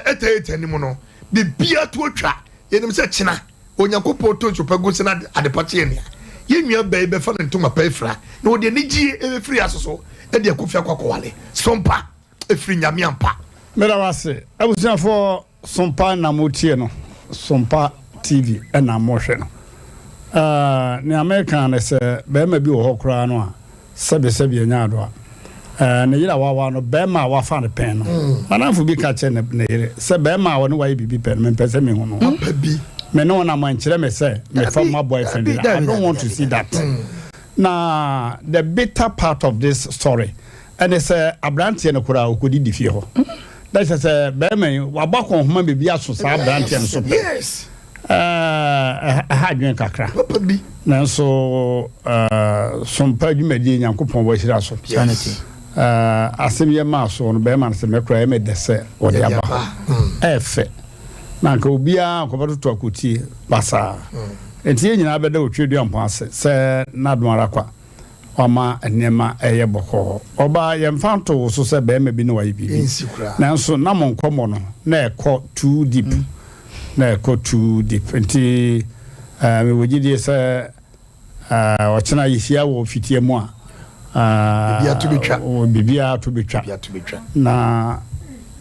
etete ni mu no bibia to atwa ye nim se china Onyankopon to nchopagu se na adepate ne ye nwia ba be fa ntoma pa ifra na wo de ne gie e free asoso e de akofia kwakowale sompa e free nyame ampa mera wase abusia for sompa na motie no sompa TV na mohwe no ne America na se be ma bi wo hokra no a sebe nya ado a ne yira wa no be ma wa fa ne pen no manafo bi ka che ne yire se be ma wo ne wa bibi pen me pese me hu no pa bi me no na man kire me say me from my boyfriend I don't want to see that now the bitter part of this story and it's Emmrante no kura okodi di fie ho that is be me wa bakon homa be bia so sa Emmrante no so yes ha dwen kakra pa bi na so sompa dwumadi Nyankopon wa hira so sanity asem ye ma so no be man se me kura me de se o de aba efe na nka obia akobato to akoti basa entie nyina beda otwedu ampase se nadwara kwa oma enema eye boko oba ye mfanto so se be ma bi no wayi bi na nso na mon komo no na ekọ too deep na ekọ too deep enti me wogidi se ochena yihia wo fitie mu a bibia to betwa na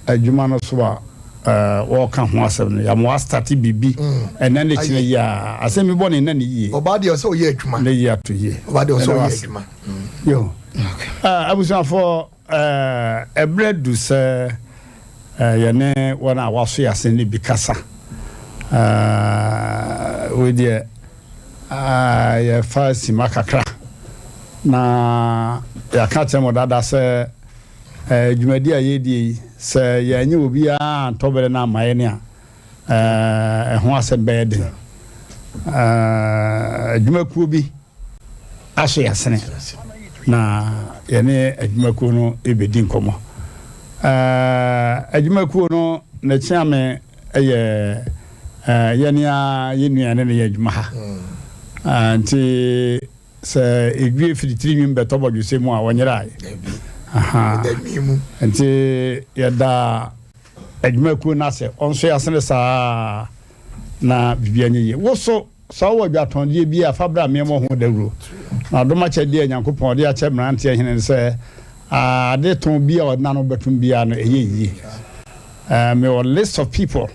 adwuma no so a waka ho asem ya mo start bibi ena ne kine ya asem bi bone na ne yi obade o so ye adwuma ne yi ato yi obade o so ye adwuma yo abusa for ebredu se ya ne wona waso ya sen ne bi kasa we die ya fasi makakra na ya ka temo dada se dwumadi a yedi se ya nye obi a ntobere na amaye ne a ho asem beden dwumakuo bi aso ya sene na ya ne dwumakuo no ebedi nkomo dwumakuo no na chiame yɛnea yɛnnuane no yɛ adwuma ha nti sɛ ɛdwie firi tiri nwum bɛtɔ bɔdwosɛ mu a wɔnyerae nti yɛda adwuma kuo no asɛ ɔnso yɛasene saa na bibia nyɛ yie wo so sɛ wowɔ adwatɔndeɛ bi a fa bra meɛmɔ ho dawuro na adom akyɛdeɛ nyankopɔn de akyɛ mmeranteɛ hene no sɛ ade tɔn bi a ɔna no bɛtom biara no ɛyɛ yie me a list of people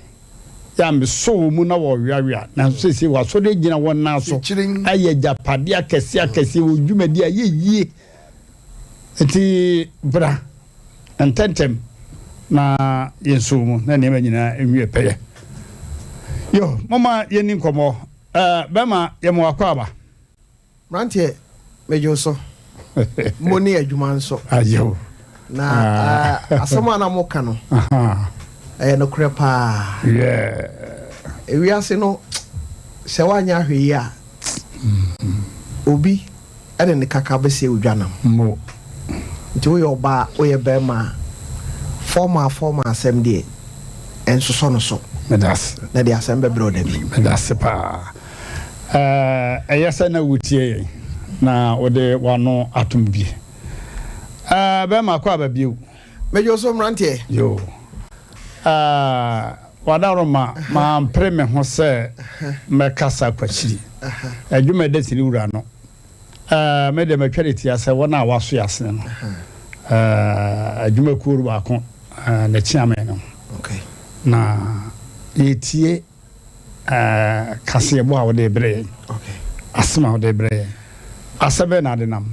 ya me so mu na wo wiawia na so se wa so de gina won na so aye japade akese wo dwumadi aye yie enti bra ententem na yenso mu na ne nyina enwie peye yo mama yeni nkomo bema yemo akwaba Mrantie mejo so moni adwuma nso ayo na asema na moka no no krepa ewiase no se wanya hwe ya obi ene ne kaka bese odwanam mo nti wo yoba wo ye bema former asem de enso so no so medas na de asem be bro da bi medas pa eyesa na wutie na ode wano atom bi bema kwa ba biu mejo so Mrantie yo wadaroma ma mpre me ho se me kasa kwachiri adwuma de tiri wura no me de matwareti ase wona waso yasene no adwuma kuuru ba ko na chiame no okay na yetie kase bo a wode bre okay asema wode bre asabe na de nam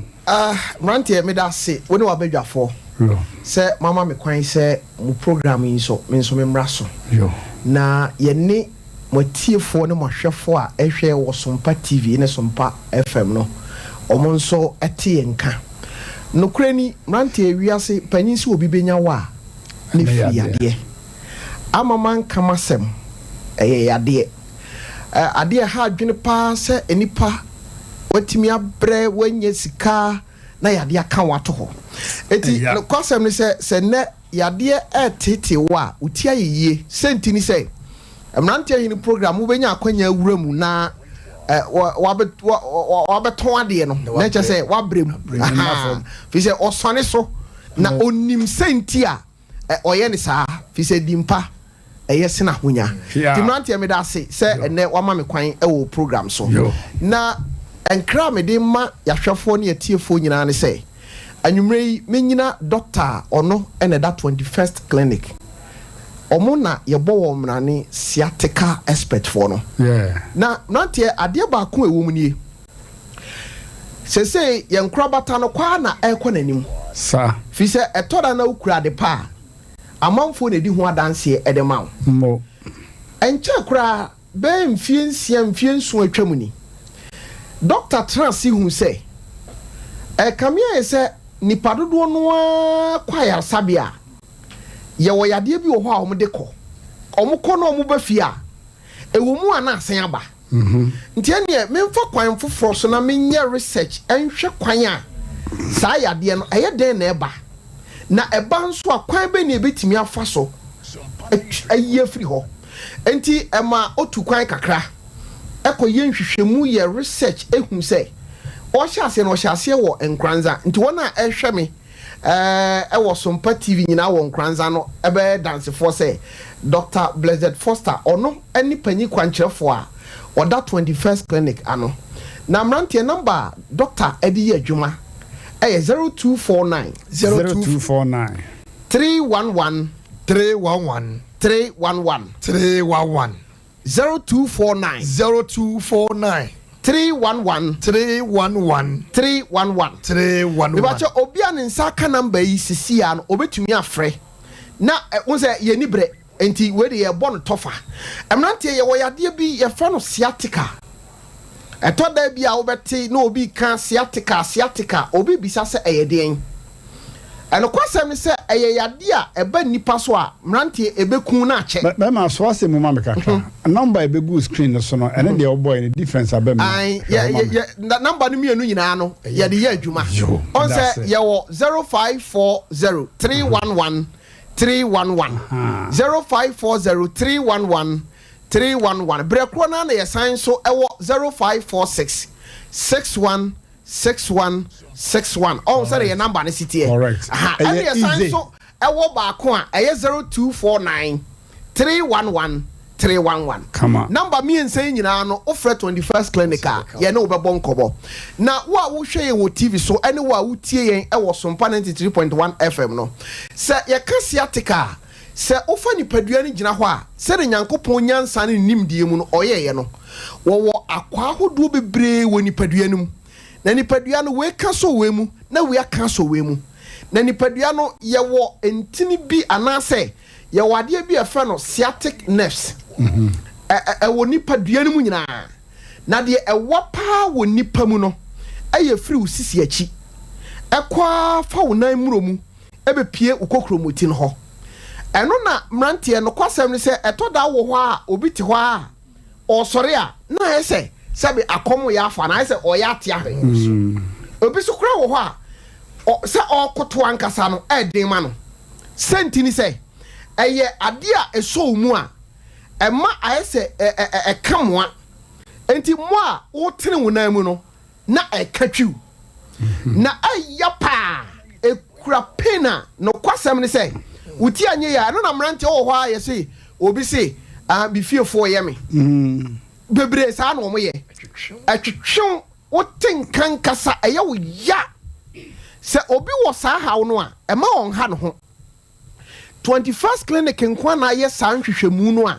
Mrantie me da se woni wa badwafo yo se mama me kwan se mu program yi so me nso me mra so yo na ye ne motiefo ne mohwefo a ehwe wo SOMPA TV ne SOMPA FM no omo nso ete nka nokrani Mrantie wiase panyin si obi benya wa ne fiade amaman kamasem yade ade ha adwene pa se enipa watimi abre wanye sika na yade aka wato ho eti no kwasem ni se ne yade etete wa utia yeye senti ni se Emmrante Hene program wo benya akwanya awuramu na wabeton ade no na che se wabrem fi se osone so na onim senti a oye ni saa fi se dimpa eye sena honya Emmrante me da se ene wama me kwan wo program so na enkra me de ma yahwefo ne atiefo nyina ne se anwumrei menyina doctor ono ene that 21st clinic omo na yebo wo mrane sciatica expert for no na Mrantie ade ba ko ewo munie sese yenkra bata no kwa na ekọ nanim sa fi se etoda na ukura de pa amanfo na di ho adanse ede ma mo enche kura be mfie nsu atwam ni Dr. Transi hu se kamia se nipa dodo no kwa ya sabia ye wo yade bi wo ho a wo de kɔ omo kɔ no omo ba fia ewo mu ana asen aba nti ene memfa kwan foforo so na menye research enhwe kwan a saa yade no eye den na eba na eba nso a kwan be na ebetimi afa so ayi afiri ho enti ema otu kwan kakra ekoye nhwehwemu ye research ehun se o hyase no hyase wo enkranza nti wona ehwe me ewo SOMPA TV nyina wo enkranza no ebe dance for say Dr. Blessed Foster ono eni panyi kwankyerefo a oda 21st clinic ano na Mrantie number Dr. Edi adwuma 0249 0249 311 311 311 311 0249 0249 311 311 311 311 Bibacho obia ne nsa ka number yi sisi a no obetumi afre na wonse ye ni bre enti we de ye bon tofa Emmrante ye wo yade bi ye fa no sciatica etoda bi a obeti na obi kan sciatica obi bisa se eyeden eno kwasem se eye yade a eba nipa so a Emmrante ebekun na ache be ma so asem mu ma me kakra number ebegu screen so no ene de oboy ni difference abem ye number no mienu nyina no ye de ye adwuma on se ye wo 0540 311 311 0540 311 311 brekro na na yesan so ewo 0546 616161 oh say your number na city correct and yesan so ewo ba ko a 0249 311 311 come on number me nsan nyina no ofre 21st clinic ye na obebo nkobo na wo hwe ye wo TV so ene wo a wutie yen ewo SOMPA 93.1 FM no se ye kasiatika se ofa nipadua ni gina ho a se de nyankopon nyansa ne nimdie mu no oyeye no wo akwa hodo bebre wo nipadua num na nipadua no we ka so we mu na we aka so we mu na nipadua no ye wo entini bi anase ye wade bi efa no sciatic nerves wo nipadua no mu nyina na de ewo pa wo nipa mu no eye firi usisi achi ekwa fa wo nan muro mu ebe pie ukokromoti no ho eno na mrantie no kwasem ni se etoda wo ho a obi ti ho a osore a na ese sabe akomo ya afa na ese o ya ate ahwe obi so kura wo ho a se okoto ankasa no eden ma no senti ni se eye ade a eso mu a ema ese ekamwa enti mo a wo tene wo nan mu no na ekatwu na ayapa ekura pena no kwasem ni se uti anye ya no na mrante wo ho a yesi obi se bifiefo ye me bebre sa na omo ye atwetwe wo tenkan kasa eye wo ya se obi wo sa hawo no a ema on ha no ho 21st clinic nkwa na ye sa nhwehwemu no a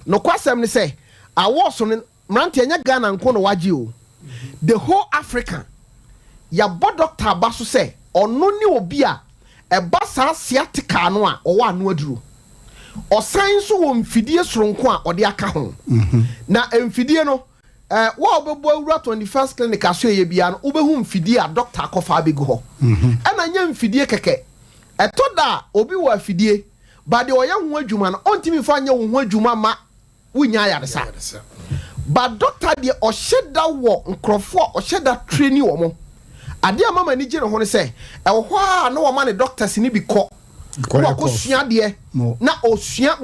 no kwasem ni se awo so no mrante anya Ghana nko no waje o the whole Africa ya bo doctor baso se ono ni obi a eba sa sciatica no a owa anu aduro osan so wo mfidie soronko a ode aka ho na mfidie no wa obebo awura 21st clinic aso ye bia no obehu mfidie a doctor akofa abegu ho ana nya mfidie keke etoda obi wa afidie ba de oya ho adwuma no ontimi fa nya ho adwuma ma wunya yaresa ba doctor de ohyeda wo nkrofo ohyeda training wo mo ade amama ni gye ne ho ne se ɛwɔ a na wo ma ne doctors ni bi kɔ ko sua de na osua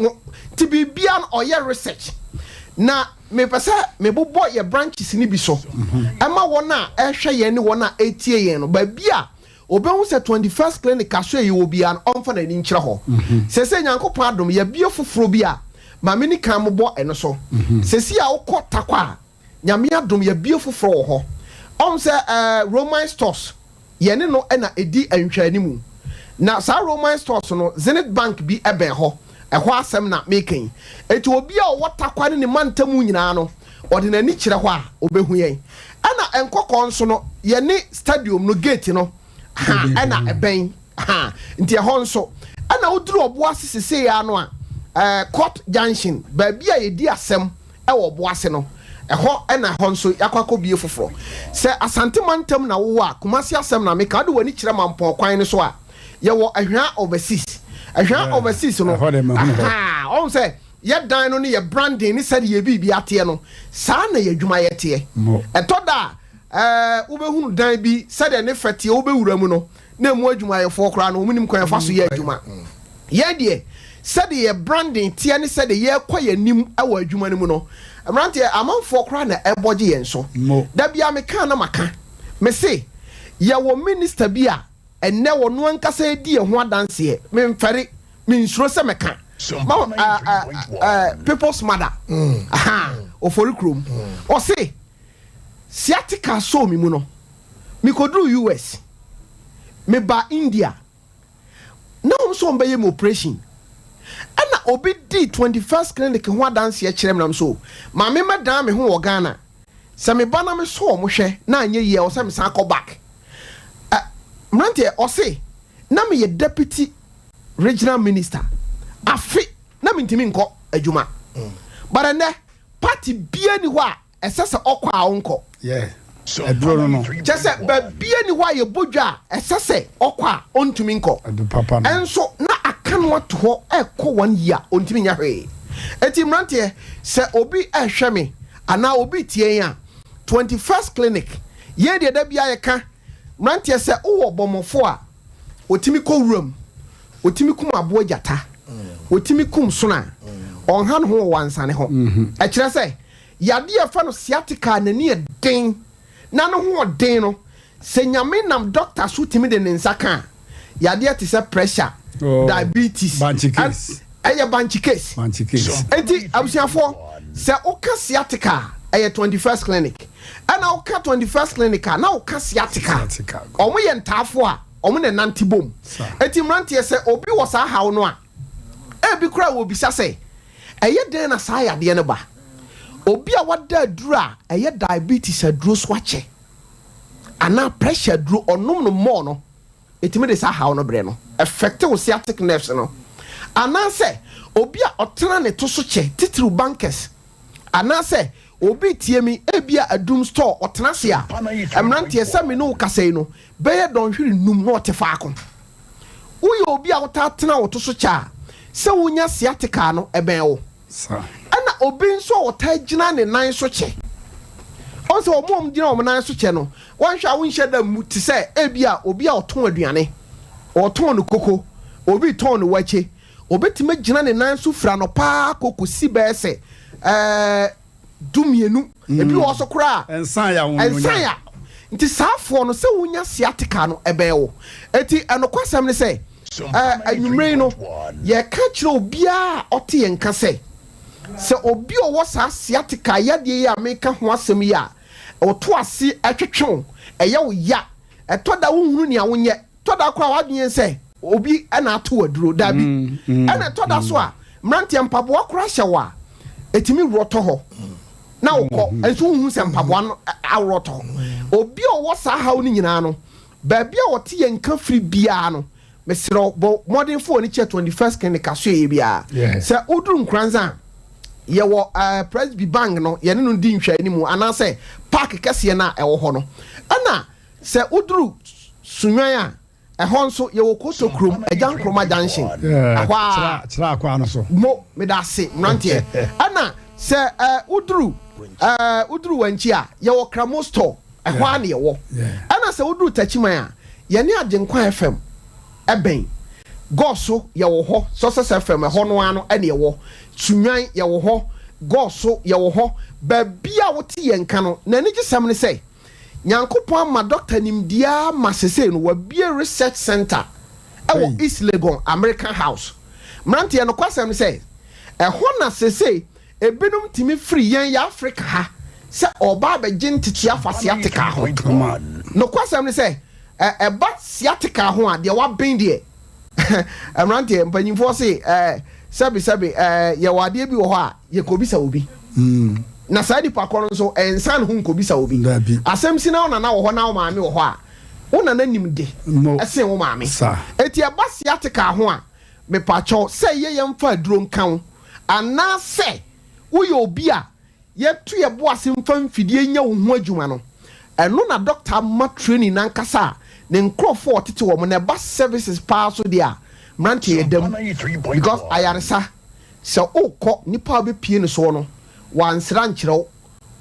ti bibia no ɔyɛ research na me pese me bobɔ ye branches ni bi so ɛma wɔ na ɛhwɛ ye ne wɔ na etie ye no ba bia obɛhu se 21st clinic aso ye wo bia no ɔmfa na ni nkyerɛ hɔ sese nyankopɔn adom ye bia foforo bia ma me ni kan mobɔ ɛno so sese a wokɔ takwa nyame adom ye bia foforo wɔ hɔ say Roman stores yene no na edi anhwani mu na sa Roman stores no Zenith Bank bi eben ho ɛhɔ asɛm na making eti obi a wɔtakwa ne mantamu nyina no ɔde nani kyerɛ hɔ a obehu yɛn ana enkɔkɔ nso no yene stadium no gate no ana ɛbɛn nti ɛhɔ nso ana oduru ɔbo asese ya no a court junction ba bia yedi asɛm ɛwɔ ɔbo ase no eho ena ho nso yakwakọ bie foforo se asante mantam na wo a kumasi asem na me ka de wani kire mampon kwan ne so a ye wo ahwa overseas no on say ye dan no ne ye branding ne sade ye bibi ate no saa na ye dwuma ye te etoda ubehunu dan bi sade ne fete ubewura mu no na mu adwuma ye fo kra no munim kwan fa so ye adwuma ye de sade ye branding tie ne sade ye kwaye nim awa adwuma ne mu no Emmrante amanfo kra na eboje yen so da bia me kan na maka me se ye wo minister bia enne wo no ankasa edi e ho adanse me mfere me nsuro se meka people's mother ofori krom o se sciatica so mi mu no me kodru US me ba India na o so mbe ye mo operation ana obi di 21st clinic ho adanse e kyerem nam so ma me madan me ho wo Ghana se me ba na me so mo hwe na anye ye o se me san ko back Emmrante o se na me ye deputy regional minister afi na me ntimi nko adwuma but ne party bia ni ho a esese okwa a onko so adro no just ba bia ni ho a ye bodwa esese okwa a ontumi nko enso na akanwa to ho ekọ 1 year ontimi nya hwe eti Emmrante se obi ehwe me ana obi tie ya 21st clinic ye de da bia ye ka Emmrante se wo bomofo a otimi ko wuram otimi kum abo jata otimi kum sona onhan ho wansane ho e kire se yade e fa no sciatica nani e den na no ho den no se nyame nam doctor so timi de nsaka yade te se pressure diabetes banchi case banchi case enti abusiafo se oka sciatica 21st clinic ana oka 21st clinic na oka sciatica omo ye ntafo a omo ne nantibom enti Emmrante se obi wo sa hawo no a ebi kura wo bisa se eye den na sa yade ne ba obi a wada aduru a eye diabetes aduru so ache ana pressure aduru onom no mo no etimi de sa hawo no bre no affect wo sciatic nerves no ana se obi a otena ne to so che titru bankers ana se obi tiemi ebia adum store otena se a Emmrante se me no kasei no beye don hwiri num no otefa akon uyo obi a wota tena wo to so cha se wonya sciatica no eben wo ana obi nso wota gina ne nan so che onse omom gina o nan so che no wanhwa wo nhye da muti se ebia obi a oton aduane oton no koko obi ton no wache obetime gina ne nan so fra no pa kokosi be se dumienu ebi wo so kura ensan ya nti saafo no se wonya sciatica no ebe wo eti enokwasem ne se anwumre no ye ka kire obi a ote ye nka se obi o wo sa sciatica yade ya meka ho asem ya oto ase atwetwe eye wo ya etoda wo hunu ne awonye toda kwa wadwen se obi ana ato aduro dabi ana toda so a Emmrante mpabo akora hyewa etimi roto ho na wokọ enso hu se mpabo no awroto obi o wo sa hawo ni nyina no baabi a wote ye nka firi bia no mesiro bo modern phone ni che 21st clinic aso ye bia se oduru nkranza ye wo Presby Bank no ye ne no di nhwa ni mu ana se park kese na e wo ho no ana se oduru sunwan a ehon so ye wo koto krom ejan kroma junction ahwa chira akwa no so mo me da se Emmrante ana se uduru wanchi a ye wo kramo store ehwa na ye wo ana se uduru tachiman a ye ne agenkwa FM eben goso ye wo ho Success FM ho no ano ene ye wo sunwan ye wo ho goso ye wo ho ba bia wote ye nka no na ni gisam ne sei Nyankopon ma doctor nimdia masese no wa bia research center ewo East Legon American House Emmrante no kwasem ne sei ehọ na sese ebinum timi free yan ya Africa ha se oba be gintiti afa sciatica ho no kwasem ne sei eba sciatica ho a de wa ben de Emmrante mpanyimfo se sabi ye wade bi wo ho a ye kobisa obi na side pa kono so ensan hu nkobisa obi asem sina na wo ho na wo maame wo ho a wo na nanim de ese wo maame eti eba sciatica ho a me pacho se ye yemfa aduro nkan ana se wo ye obi a ye tu ye bo asem fa mfidie nya wo ho adwuma no eno na doctor ma training nan kasa ne nkrofo otete wo mo na ba services pa so dia Emmrante edem because ayaresa se okọ nipa be pie ne so no wansra nkyerɛw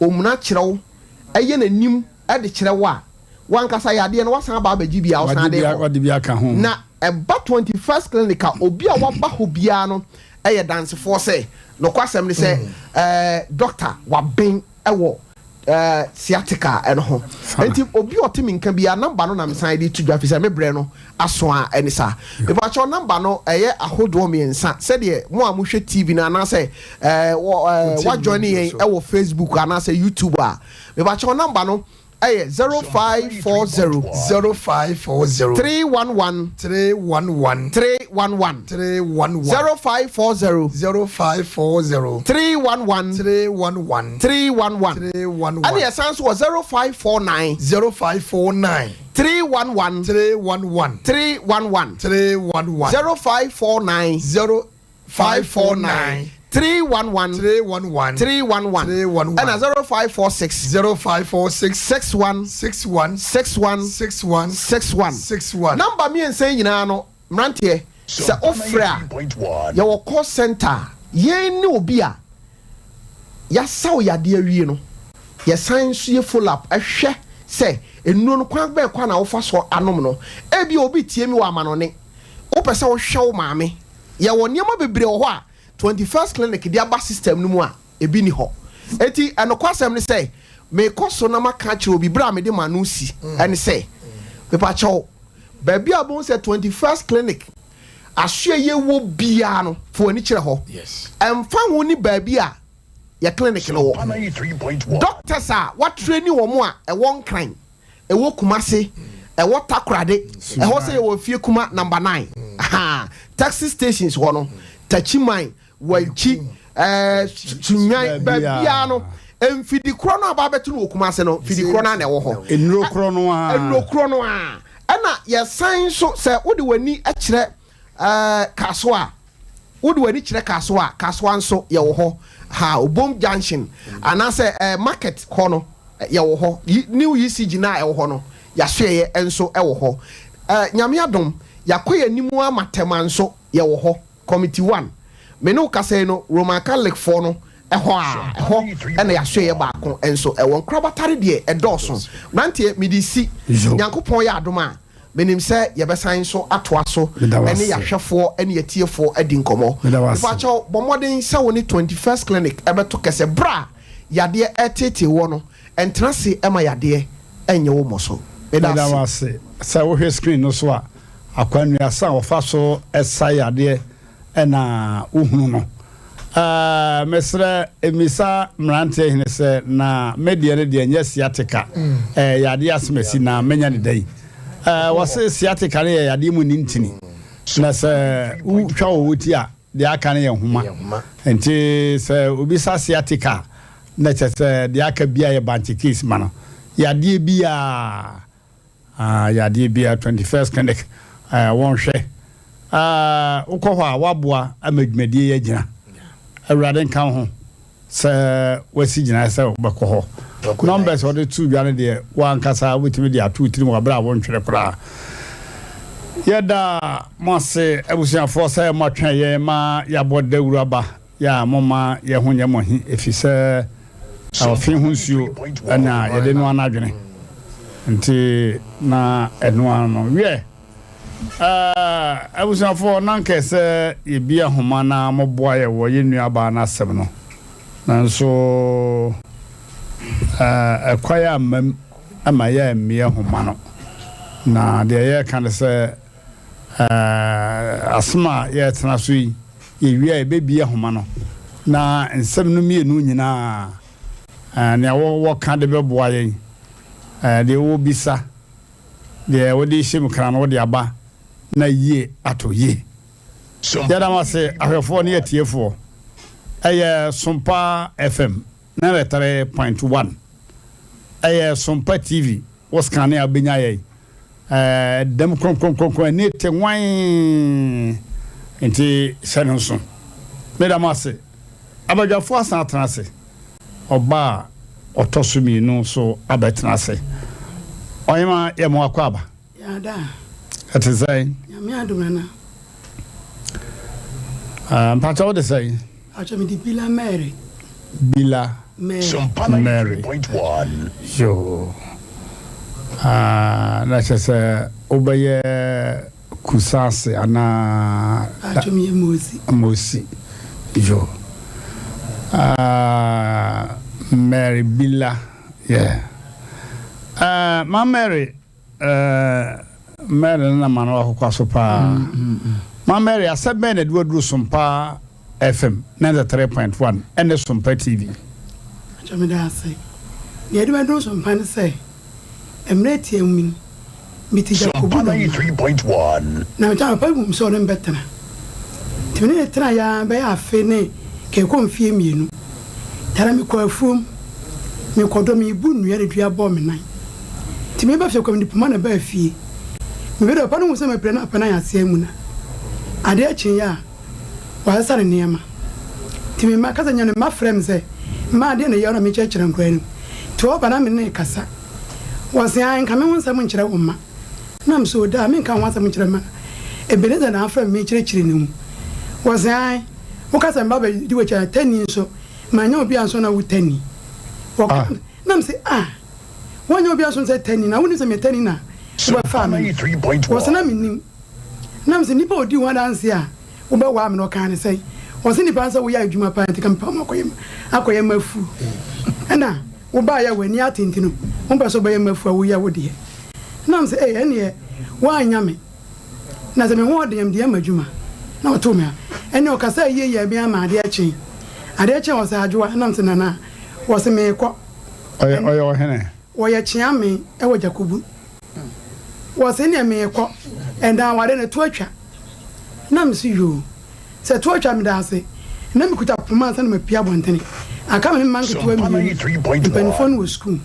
omuna kyerɛw eye nanim ade kyerɛw a wankasa yade no wasan ba ba gibia wasan de bia ka ho na eba 21st clinic obi a waba ho bia no eye dance for say no kwasem ne say doctor waben ewo sciatica eno ho enti obi otimi nka bia number no na msan de tudwa fi say me bre no aso a enisa e ba cho number no eye ahodo me nsa se de mo a mo hwe TV na na say wa join yen ewo Facebook ana say YouTube a e ba cho number no 0540 0540 311 311 311 0540 0540 311 311 311 and yes answer was 0549 0549 311 311 311 311 0549 0549 311 311 311 and 0546 0546 61 61 61 61 61 61 number me and say nyina no Emmrante se ofra ya wo call center yen ne obi a ya saw ya de awie no ya san so ye follow up ahwe se enu no kwan be kwa na wo fa so anom no ebi obi tie mi wa amanone pesa wo hwe wo maame ye wo niam bebre wo ho a 21st clinic di aba system no mu a ebi ni ho eti enokwasem ni say me koso na maka kire obi bra me de manu si ene say me pa cho baby abon say 21st clinic ahwe ye wo bia no fo ani kire ho yes emfa wo ni baby a ya clinic no wo doctors a what train wo mo a e won kran e wo kumase e wo takrade e ho say wo fie kuma number 9 taxi stations wo no tachiman walchi sunyan babia no emfidi kro no aba betu no kumase no fidi kro na wo ho enro kro no a ana ya san so say wodi wani a kire kaso a wodi wani kire kaso nso ye wo ho ha obom junction ana say market ho no ye wo ho new ECG na ye wo ho no ya hweye enso e wo ho nyame adom yakoye nimu amatema nso ye wo ho committee 1 me no kase no Roman Catholic for no ɛhɔ ɛna yɛahwɛ yɛ baako ɛnso ɛwɔ nkrabatare deɛ ɛdɔɔso nanteɛ mede si nyankopɔn yɛ adom a menim sɛ yɛbɛsan so atoa so ɛne yɛahwɛfoɔ ɛne yɛtiefoɔ adi nkɔmmɔ nipakyɛw bɔ mmɔden sɛ wo ne 21st clinic ɛbɛto kɛsɛ bra yadeɛ ɛtete wɔ no ɛntena se ɛma yadeɛ ɛnyɛ wo mmɔ so medawase sɛ wohwɛ screen no so a akwannuasa a wɔfa so ɛsa yadeɛ ɛna wohunu no mesrɛ emisa Emmrante3 Hene sɛ na media ne deɛ nyɛ sciatica yade asmasi na menya ne dai wɔse sciatica ne yɛ yade mu ni ntini na sɛ wotwa wo wuti a deɛ aka ne yɛ homa nti sɛ obi sa sciatica na kyɛ sɛ deɛ aka bia yɛ banche case ma no yade bia 21st clinic wɔnhwɛ wokɔ hɔ a waboa amadwumadie yɛ gyina awurade nka ho sɛ wasi gyina sɛ wobɛkɔ hɔ numbers wɔde tu dwane deɛ wankasa wotumi de ato tirim wabra wɔntwerɛ koraa yɛda mose abusuafoɔ sɛ mɔtwɛn yɛ ma yɛabɔ dawuro aba yɛ moma yɛ ho nyɛ mɔhi ɛfi sɛ ɔfe ho nsuo ɛna yɛde no anadwene nti na ɛnoa no wiɛ abusuafoɔ nankɛ sɛ yɛbia homa na mɔboa yɛ wɔ yɛ nnuaba no asɛm no nanso ɛkwaeɛ amam ama yɛ mmea homa no na deɛ yɛka ne sɛ asɛm a yɛtena so yi yɛwie a yɛbɛbia homa no na nsɛm no mmienu nyinaa nea wɔka de bɛboa yɛn deɛ wɔbisa deɛ wɔde hyɛ mu kra no wɔde aba na yie ato yie yɛdam ase ahwɛfoɔ ne yɛtiefoɔ ɛyɛ SOMPA FM 93.1 ɛyɛ SOMPA TV wɔskane a bɛnya yɛn dɛm kronkronkronkron ne te wan nti hyɛ no nso medam ase abadwafoɔ asan atena ase ɔba a ɔtɔ so mmienu so abɛtena ase ɔyema yɛ mo akɔ aba yada ɛte sɛ nyame adomana mpacha wode sɛ acho me di Bila Mary Mary yo na kyɛ sɛ wobɛyɛ kusase ana acho me mosi yo Mary Bila yeah ma Mary Mary na mana wa kwa so pa ma Mary asebe na duaduru SOMPA FM 93.1 and SOMPA TV acho da say ye duaduru SOMPA ne say Emmrante3 Hene mitija kubu 93.1 na ta pa gum so ne betena tini ne tra ya be afe ne ke ko mfie mienu tara mi ko afum mi ko do mi bu nua ne dua bo me nan timi ba fe ko mi puma na ba afie mi be do pa no mo se me pre na pa na ya se mu na ade achi ya wa sa ne niema timi ma kasa nya ne ma frem se ma ade ne ya na mi chekere nkwa ni to ba na me ne kasa wa se an ka me won sa mo nkire wo ma na m so da me kan wa sa mo nkire ma e be ne na frem me kire ne mu wa se an wo kasa mba ba di we cha tani so ma nya obi anso na wo tani na m se wanya obi anso se tani na woni se me tani na wa fa me 93.1 wo se na me nim nam se nipa odi one dance a wo be wa me no kan say wo se nipa nsa wo ya adwuma pa nti kan pa akoyem mafu na wo ba ya wani atintino wo ba so ba ya mafu a wo ya wo de nam se ene wa anya me na se me ho de yam de amadwuma na o to me ene o kasa ye ye bi ama ade achi wo se adwoa nam se nana wo se me ko oyo hene wo ya chia me e wo Jakobu wo se ne me ko enda wade na to atwa nam se yo se to atwa me da ase na me kuta puma san me pia bontene aka me man ke to mi penfon wo school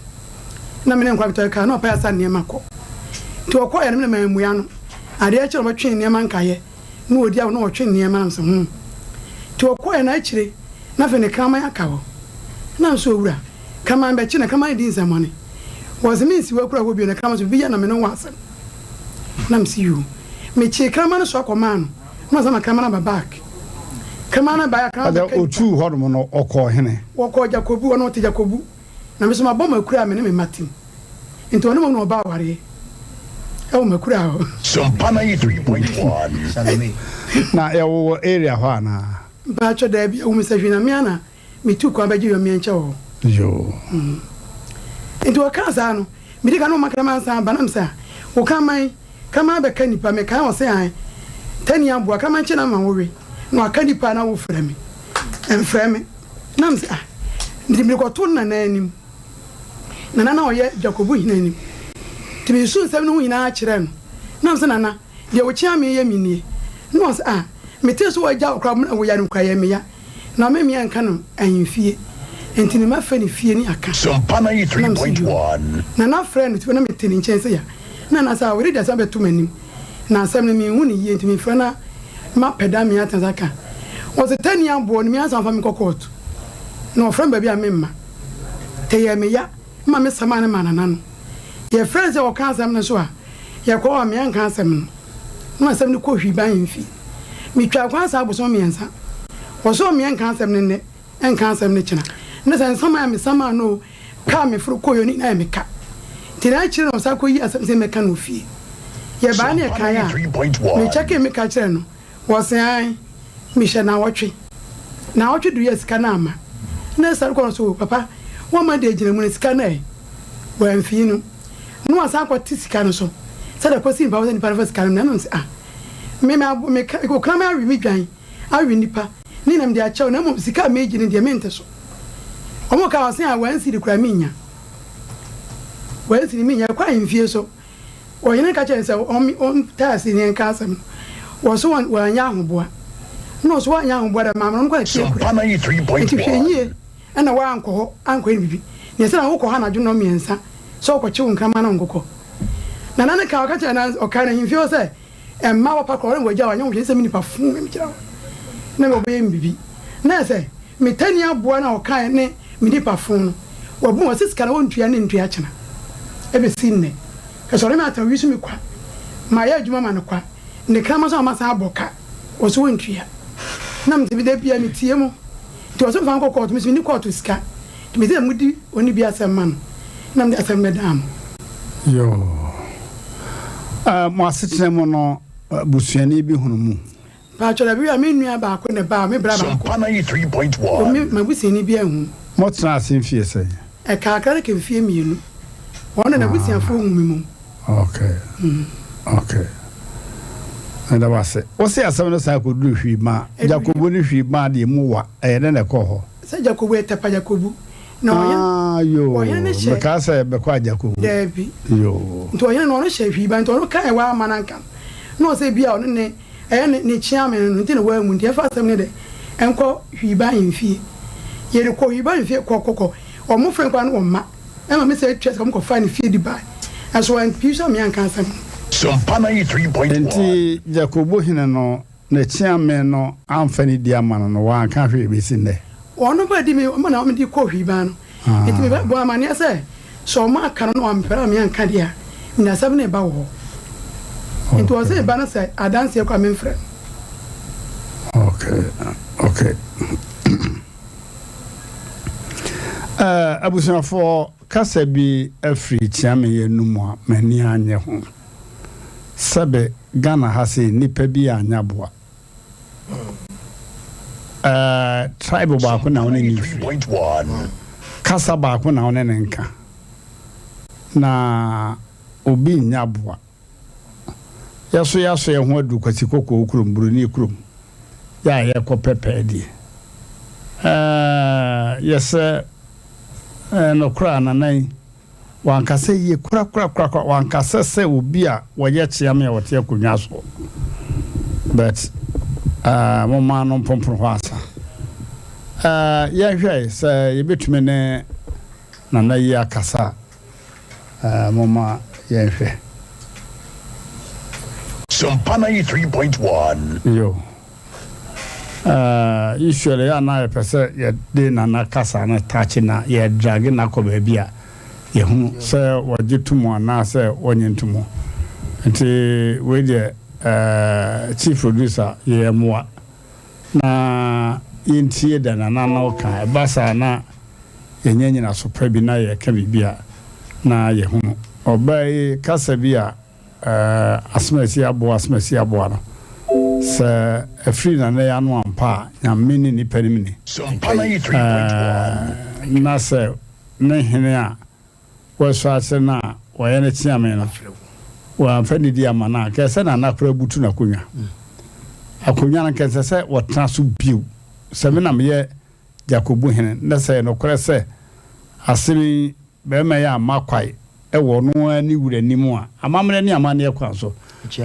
na me ne nkwa to ka na pa ya san ne mako to ko ya me mamu ya no ade achi ro twen ne man kaye na odi a na wo twen ne man so to ko ya na achire na fe ne krama ya kawo na so owura kama be chi na kama di nsamone was me si wakura wo bi na krama so bi ya na me no wasem na msi you me chi krama no so akoma no na sama krama na back krama na ba ya krama ada otu hodom no okọ hene woko Jakobu ono te Jakobu na me so ma boma kura me ne me matim nto no mo no ba ware e makura ho SOMPA 93.1 na e wo area ho na ba cho da bi o mi se hwina me ana me tu kwa ba ji yo me enche ho yo nto ka sa no me diga no makara man sa ba na msa wo kama be kanipa me kan o se an tani abu kama nche na ma wo we no akanipa na wo frɛ me enfrɛ me na msa ndi me ko to na anim na o ye Jakobu hina anim timi su nsɛm no hina a kyerɛ no na msa na de wo kyia me ye minie no se me te so wagya okra wo ya no kwaye me ya na me anka no ahimfie entini ma fa ni fie ni aka SOMPA 93.1 na friend to na me tini nkyɛn se ya na sa we read asabe to manim na asɛm no me hu ni ye entimi fra na ma peda me atazaka was a 10 year boy me asan fa me kokot no friend baby amemma te ye me ya ma me sama na manana no ye friends e o kan asɛm no so a ye ko me anka asɛm no asɛm no ko hwi ban mfi me twa kwa asa aboso me ensa wo so me anka asɛm no ne enka asɛm no kyena na san sama me sama no ka me furu koyo ni na me ka tira kyerɛ no sa ko yi asɛm se me ka no fie ye ba ne ka ya me check me ka kyerɛ no wo se ai me hye na wotwe du yes kana ama na sa ko so papa wo ma de gyina mu ne sika na e wo amfi no asa ko tisika no so sa da ko si ba wo ni para sika no na no me ko krama awi mi dwan awi nipa ni nam de akyɛw na mo sika me gyina de me nte so omo ka wo se a wan si de kura minya wan si ni minya kwa amfie so o yene ka kyɛn sɛ on taasi ni nka asɛm wo so wan nya ahoboa no so wan nya ahoboa da ma no kwa tie kura SOMPA 93.1 ana wa anko ni bibi ne sɛ na wo kɔ ha na dwono miensa so ko kyew nkrama na ngokɔ na nane ka kyɛn na o ka na himfie sɛ emma wa pa kɔ no wagya wa nya wo sɛ mi nipa fu me kyerɛ na me obey bibi na sɛ me tani aboa na o ka ne me nipa fu no wo bu wo sika na wo ntua ne ntua kyena e be sinne ka so re ma ta wisu mi kwa ma ya adwuma ma ne kwa ne krama so ma sa aboka wo so ntua na me bi da bia me tie mu to so fa nkɔ mi ni kɔ to sika me se mudi oni bi asɛm man na me asɛm me dam yo mo asetena mo no busuani bi hunu mu ba chola bi me nua ba ko ne ba me bra ba ko SOMPA 93.1 me ma busuani bi ahu mo tena asen fie sɛ e ka ka ke fie mienu wona na busuafo hu mi mu okay and that was it what's the asem no sa ko duru hwi ma Jakobu ni hwi ma de mu wa e ne kɔ hɔ sɛ Jakobu etepa Jakobu na yo me ka sɛ be kwa Jakobu David yo nto ɔyɛ no hye hwi ba nto no kan wa amananka no sɛ bia ɔno ne ne chia me no nti ne wa mu nti fa asɛm ne de enko hwi ba mfie ye de kɔ hwi ba mfie kɔ ɔmo fren kwa no ɔma ɛma me sɛ twɛ sɛ ɔmo kɔ fa ne fie di ba aso an piso me anka asɛm SOMPA 93.1 nti Jakobu hine no na chia me no amfani di amana no wa anka hwe be sin de ono ba di me ɔmo na ɔmo di kɔ hwi ba no nti me ba bo amane sɛ so ɔmo aka no ampera me anka dia na asɛm ne ba wo nti o sɛ ba na sɛ adanse kwa me mfrɛ okay abusuafo kasa bi afri chia me yenum a mani anye ho sabe Ghana has a nipa bi anyabwa. Tribe ba ko na one ni 3.1 kasa ba ko na one nka na obi nyabwa yaso ye ho adu kwasi kokko okurum buruni kurum ya ye ko pepe di yese no kra na nan wankase ye kura wankase se obi a woye chiame ya wote akonwa so but mama no pompon ho asa ya hwai se ye betume ne na yi akasa mama ya hwai SOMPA 3.1 yo usually ya na pese ye de na kasa na touch na ye drag na ko ba bia ye hu se wajetumo na se onyentumo nti we de chief producer ye moa na intie da na oka basa na yenyenye na so prabi na ye ka bibia na ye hu obai kasa bia asmesi abo no se afri na ya no ampa nya mini ni perimini SOMPA 3.1 na se ne hene a waso ase na wayene chiame no wa fani di amana ke se na nakra butu na konwa akonwa na ke se wotna so biu se me na me Jacobu hene na se no kore se asemi be me ya makwai ewo no ani wura nimu a amamre ni amane ekwan so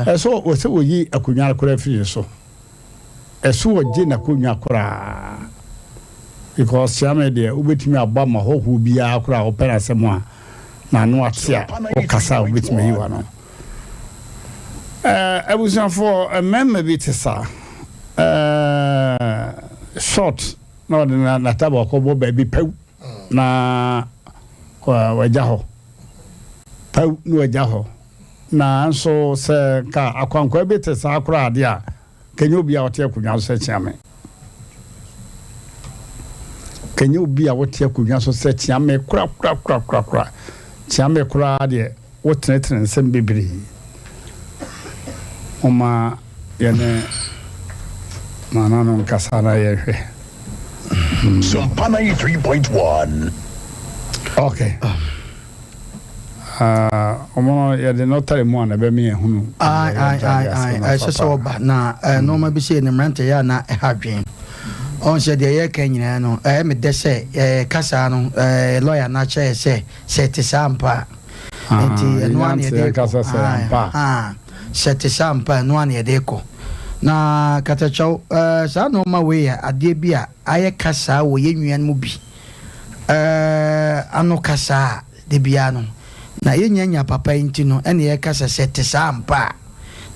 eso o se oyi akonwa kora firi so eso oje na konwa kora because chiame de ubetimi aba ma hohu bia kora opera semo a na no atia o kasa ubetimi hiwa no abusanfo memme bi tesa short no na tabo ko bo baby pew na waja ho pew no waja ho na so se ka akwankwa bi tesa akora ade a kenyo bia wote akunwa so chiame kenyo bia wote akunwa so se chiame kura chiame kura ade wotenetene nsem bibiri Oma yene manano kasana yehe SOMPA 3.1 okay omo yede notary mo na be me ehunu I so ba na no ma bi se Emmrante ya na ehadwen on se de ye kan nyina no me de se kasa no lawyer na che se SOMPA enti eno an ye de kasa SOMPA sete SOMPA no an ye de ko na katachaw sa no ma we ya ade bi a aye kasa wo ye nwan mu bi ano kasa de bia no na ye nyanya papa enti no ene ye kasa sete SOMPA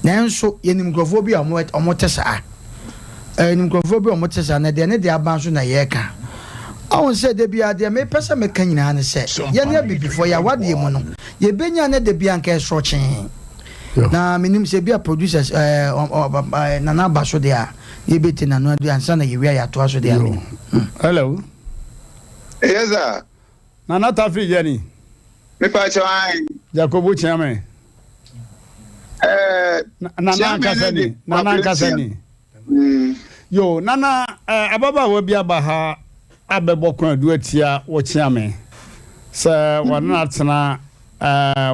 na enso ye nim grofo bi omo tesa nim grofo bi omo tesa na de ne de aba so na ye ka awon se de bia de me pesa me kan nyina ne se ye ne bi before ya wade mu no ye benya ne de bia nka so chen na minim se bia producers nana baso de a ye beti na no adu ansa na ye wi ya to aso de a me hello Yes sir nana tafi jeni me pa chawai Jacobu chiame nana kasani yo nana ababa wo bia ba ha abebokon adu atia wo chiame se wana tena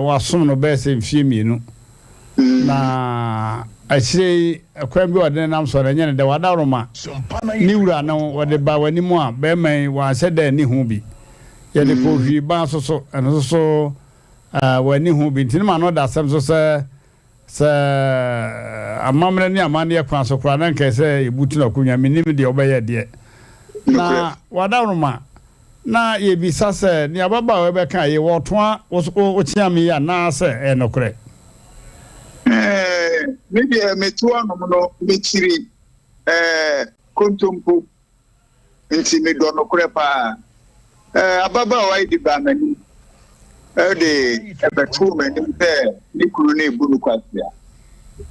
wasom no be se mfie mienu na achire akwan bi wode nam so na nyene de wada roma ni wura na wode ba wani mu a be man wa se da ni hu bi ye de ko hwi ba so eno so wani hu bi tin ma no da sem so se amamre ni amane akwan so kura na nka se ebutu na kunwa minim de obeye de na wada roma na ye bi sase ni ababa we be kan ye wotoa wo chiame ya na se enokre maybe me tuwa no me chiri kontompo nti me do no kure pa ababa wa di ba mani de ebetu mani se ni kuru na ebunu kwasia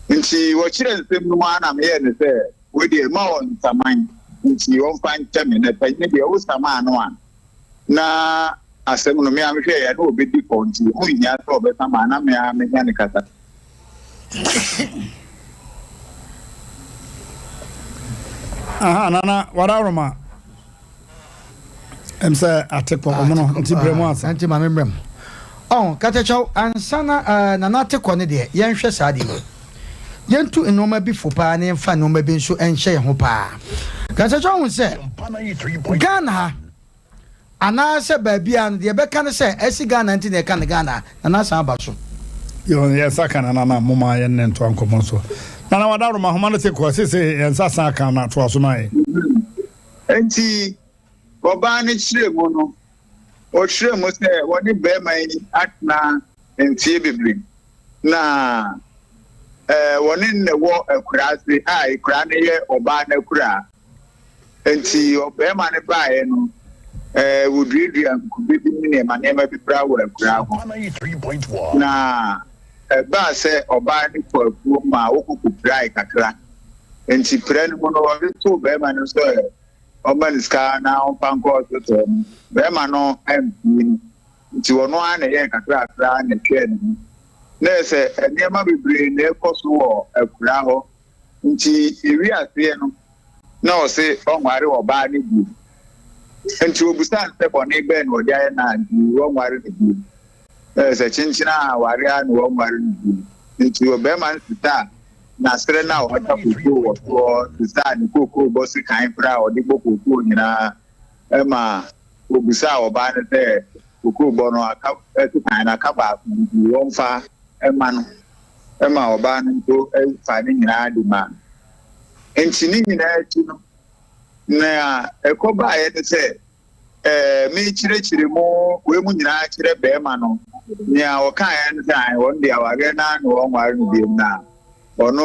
nti wo chire nsem no ana me ye ne se we di ma won saman nti won fan chame na pa ni de wo saman no an na asem no me amhwe ya no obedi ko nti wo nya so be saman na me nya ne kata Aha, nana, wadaroma. Say atekwa omono nti bremu asa. Anti ma membrem. Oh, katecho ansana nana atekwa ne de yenhwe saade. Yentu enoma bi fopa na yenfa enoma bi nso enhye ho pa. Katecho hu se Ghana ana se baabia no de beka ne se esi Ghana nti ne ka ne Ghana nana san ba so. Yo yesa kana nana moma yen nto ankomo so. Nana wadaroma homa no tekwa sese yensa san kan na to aso mai. Enti Oba ne chire mu no o chire mu se woni be mai atna entie bibli na woni ne wo akura se akura ne ye oba na akura enti obe ma ne bae no wudridri ankubi bi ne ma ne ma bi bra wo akura ho na ba se oba ne ko afu ma wo kuku bra kakra enti pre ne mu no wo to be ma ne so Omaniska na Panko to Bemano MP to one and kakra and train. Nurse, and near my brain, their cost war a crowd. Nti area piano. No say on Mario or Barney good. And to Busan step on a ben or Diana and you won't worry the good. There's a chinchina, Warian won't worry the good. Into a Beman star. Na sere na wata kuku wo design kuku bosi kan pra o di kuku nyina ema obisa oba ne se kuku bo no aka kan na kaba wo mfa ema no ema oba ne to fa ne nyina di ma enti ni nyina ati no na ekoba ye ne se me chire mo we mu nyina chire be ma no nya o kan ye ne se won dia wage na no won ware no bi na ono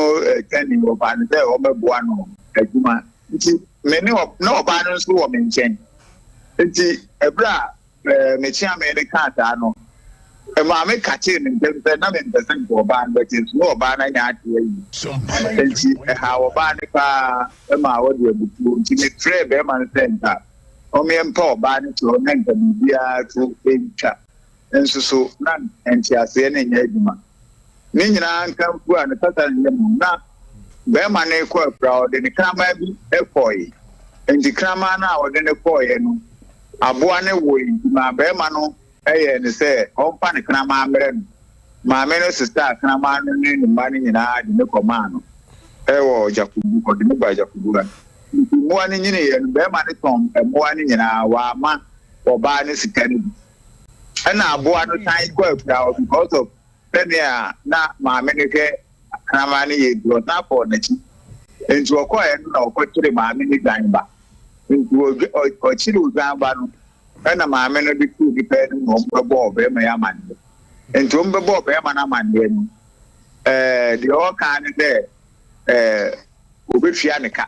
kani oban de omeboa no adwuma nti me ne no oban no so wo me nchen nti ebra me chia me ne kata no e ma me kache ne nte na me mpesen ko oban but no oban na nya ate yi nti ha oban ne pa e ma wo de buku nti me tre be ma center o me mpa oban ne to na nta bia to encha enso so na enti ase ne nya adwuma ni nyina nkamfu a ne tata ne mu na be ma ne ko proud ne krama bi ekoi enti krama na o de ne koye no aboa ne wo yi ma be ma no eye ne se ompa ne krama amere no ma me no sister krama no ne ma ne nyina de ne koma no ewo jakubu ko de ne ba jakubu ga mo ani nyine ye no be ma ne tom mo ani nyina wa ma oba ne sika ne ana aboa no tan ko proud because of Penia na maame ne ke krama ne ye do na for na chi enti okoye no na okochire maame ne ganba enti o chire uzamba no na maame no bi ku bi pe no mbebo be ma ya mande enti o mbebo be ma na mande no the all kan de obefia ne ka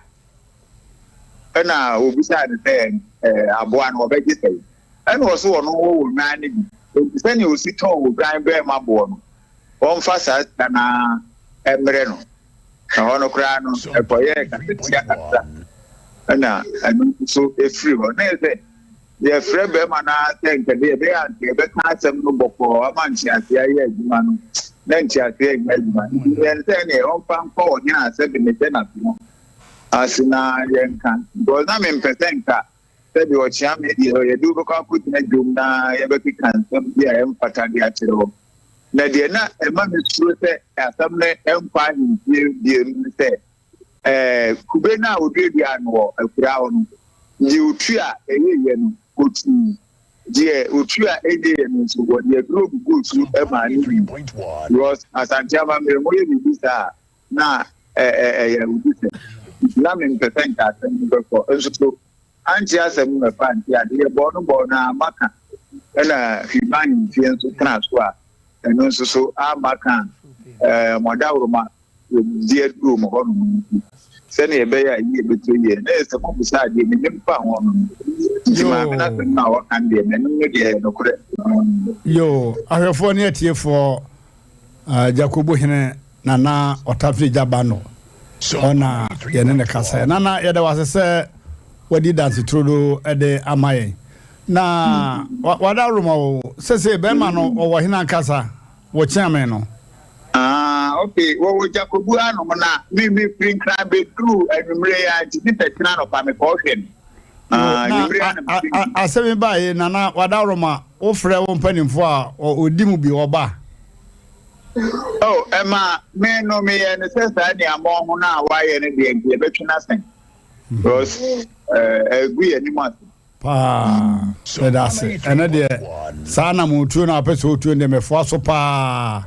na obisa ne de aboa no obeji sei na o so no wo nwa ne bi enti se ne o si to wo gran be ma bo no on fasa na emre no na hono kra no e boye ka tia kata na anu so efri ho na ese ye fre be ma na tenke de be an ke be ka asem no boko amanchi ase aye adwuma no na nchi ase aye adwuma ye nse ne on pan ko ni ase be ne na no asina ye nkan go na me mpesenka se bi o chia me di ye du ko ka ku na dum na ye be kan sem bi a empata di a chiro na de na e ma me suro se asam ne empa ni die ni se kube na odwe anwo akura onu je otua eyeye no otu je otua eyeye no so wo de group go to e ma ni because asantiama me mo ye bi sa na ya udise na me mpesen ka asem ko enso anti asem me fa anti ade bo no na maka na hiban fi enso transfer eno so amaka modawroma die du mo hono sene ebe ya yi beto ye na ese ko busa de me nimpa ho no ma me na se na wa kan de me no de no kure yo ahwefo ne atiefo Jacobo Hene nana otafi jabano ona ye ne kasa nana ye da wasese wadi dance trodo ede amaye na wadaruma o sese be ma no o wo hina kasa wo chiame no okay wo Jacobu ano na me print na be true enumere ya ti petina no pa me ko hwe asemi ba ye nana wadaroma wo frɛ wo mpanimfo a odi mu bi oba oh ema me no me ye ne sesa ni amo ho na wa ye ne de be betwina sen because egu ye ni mas pa so that's it and there sana mutu na pese otu ne mefo so pa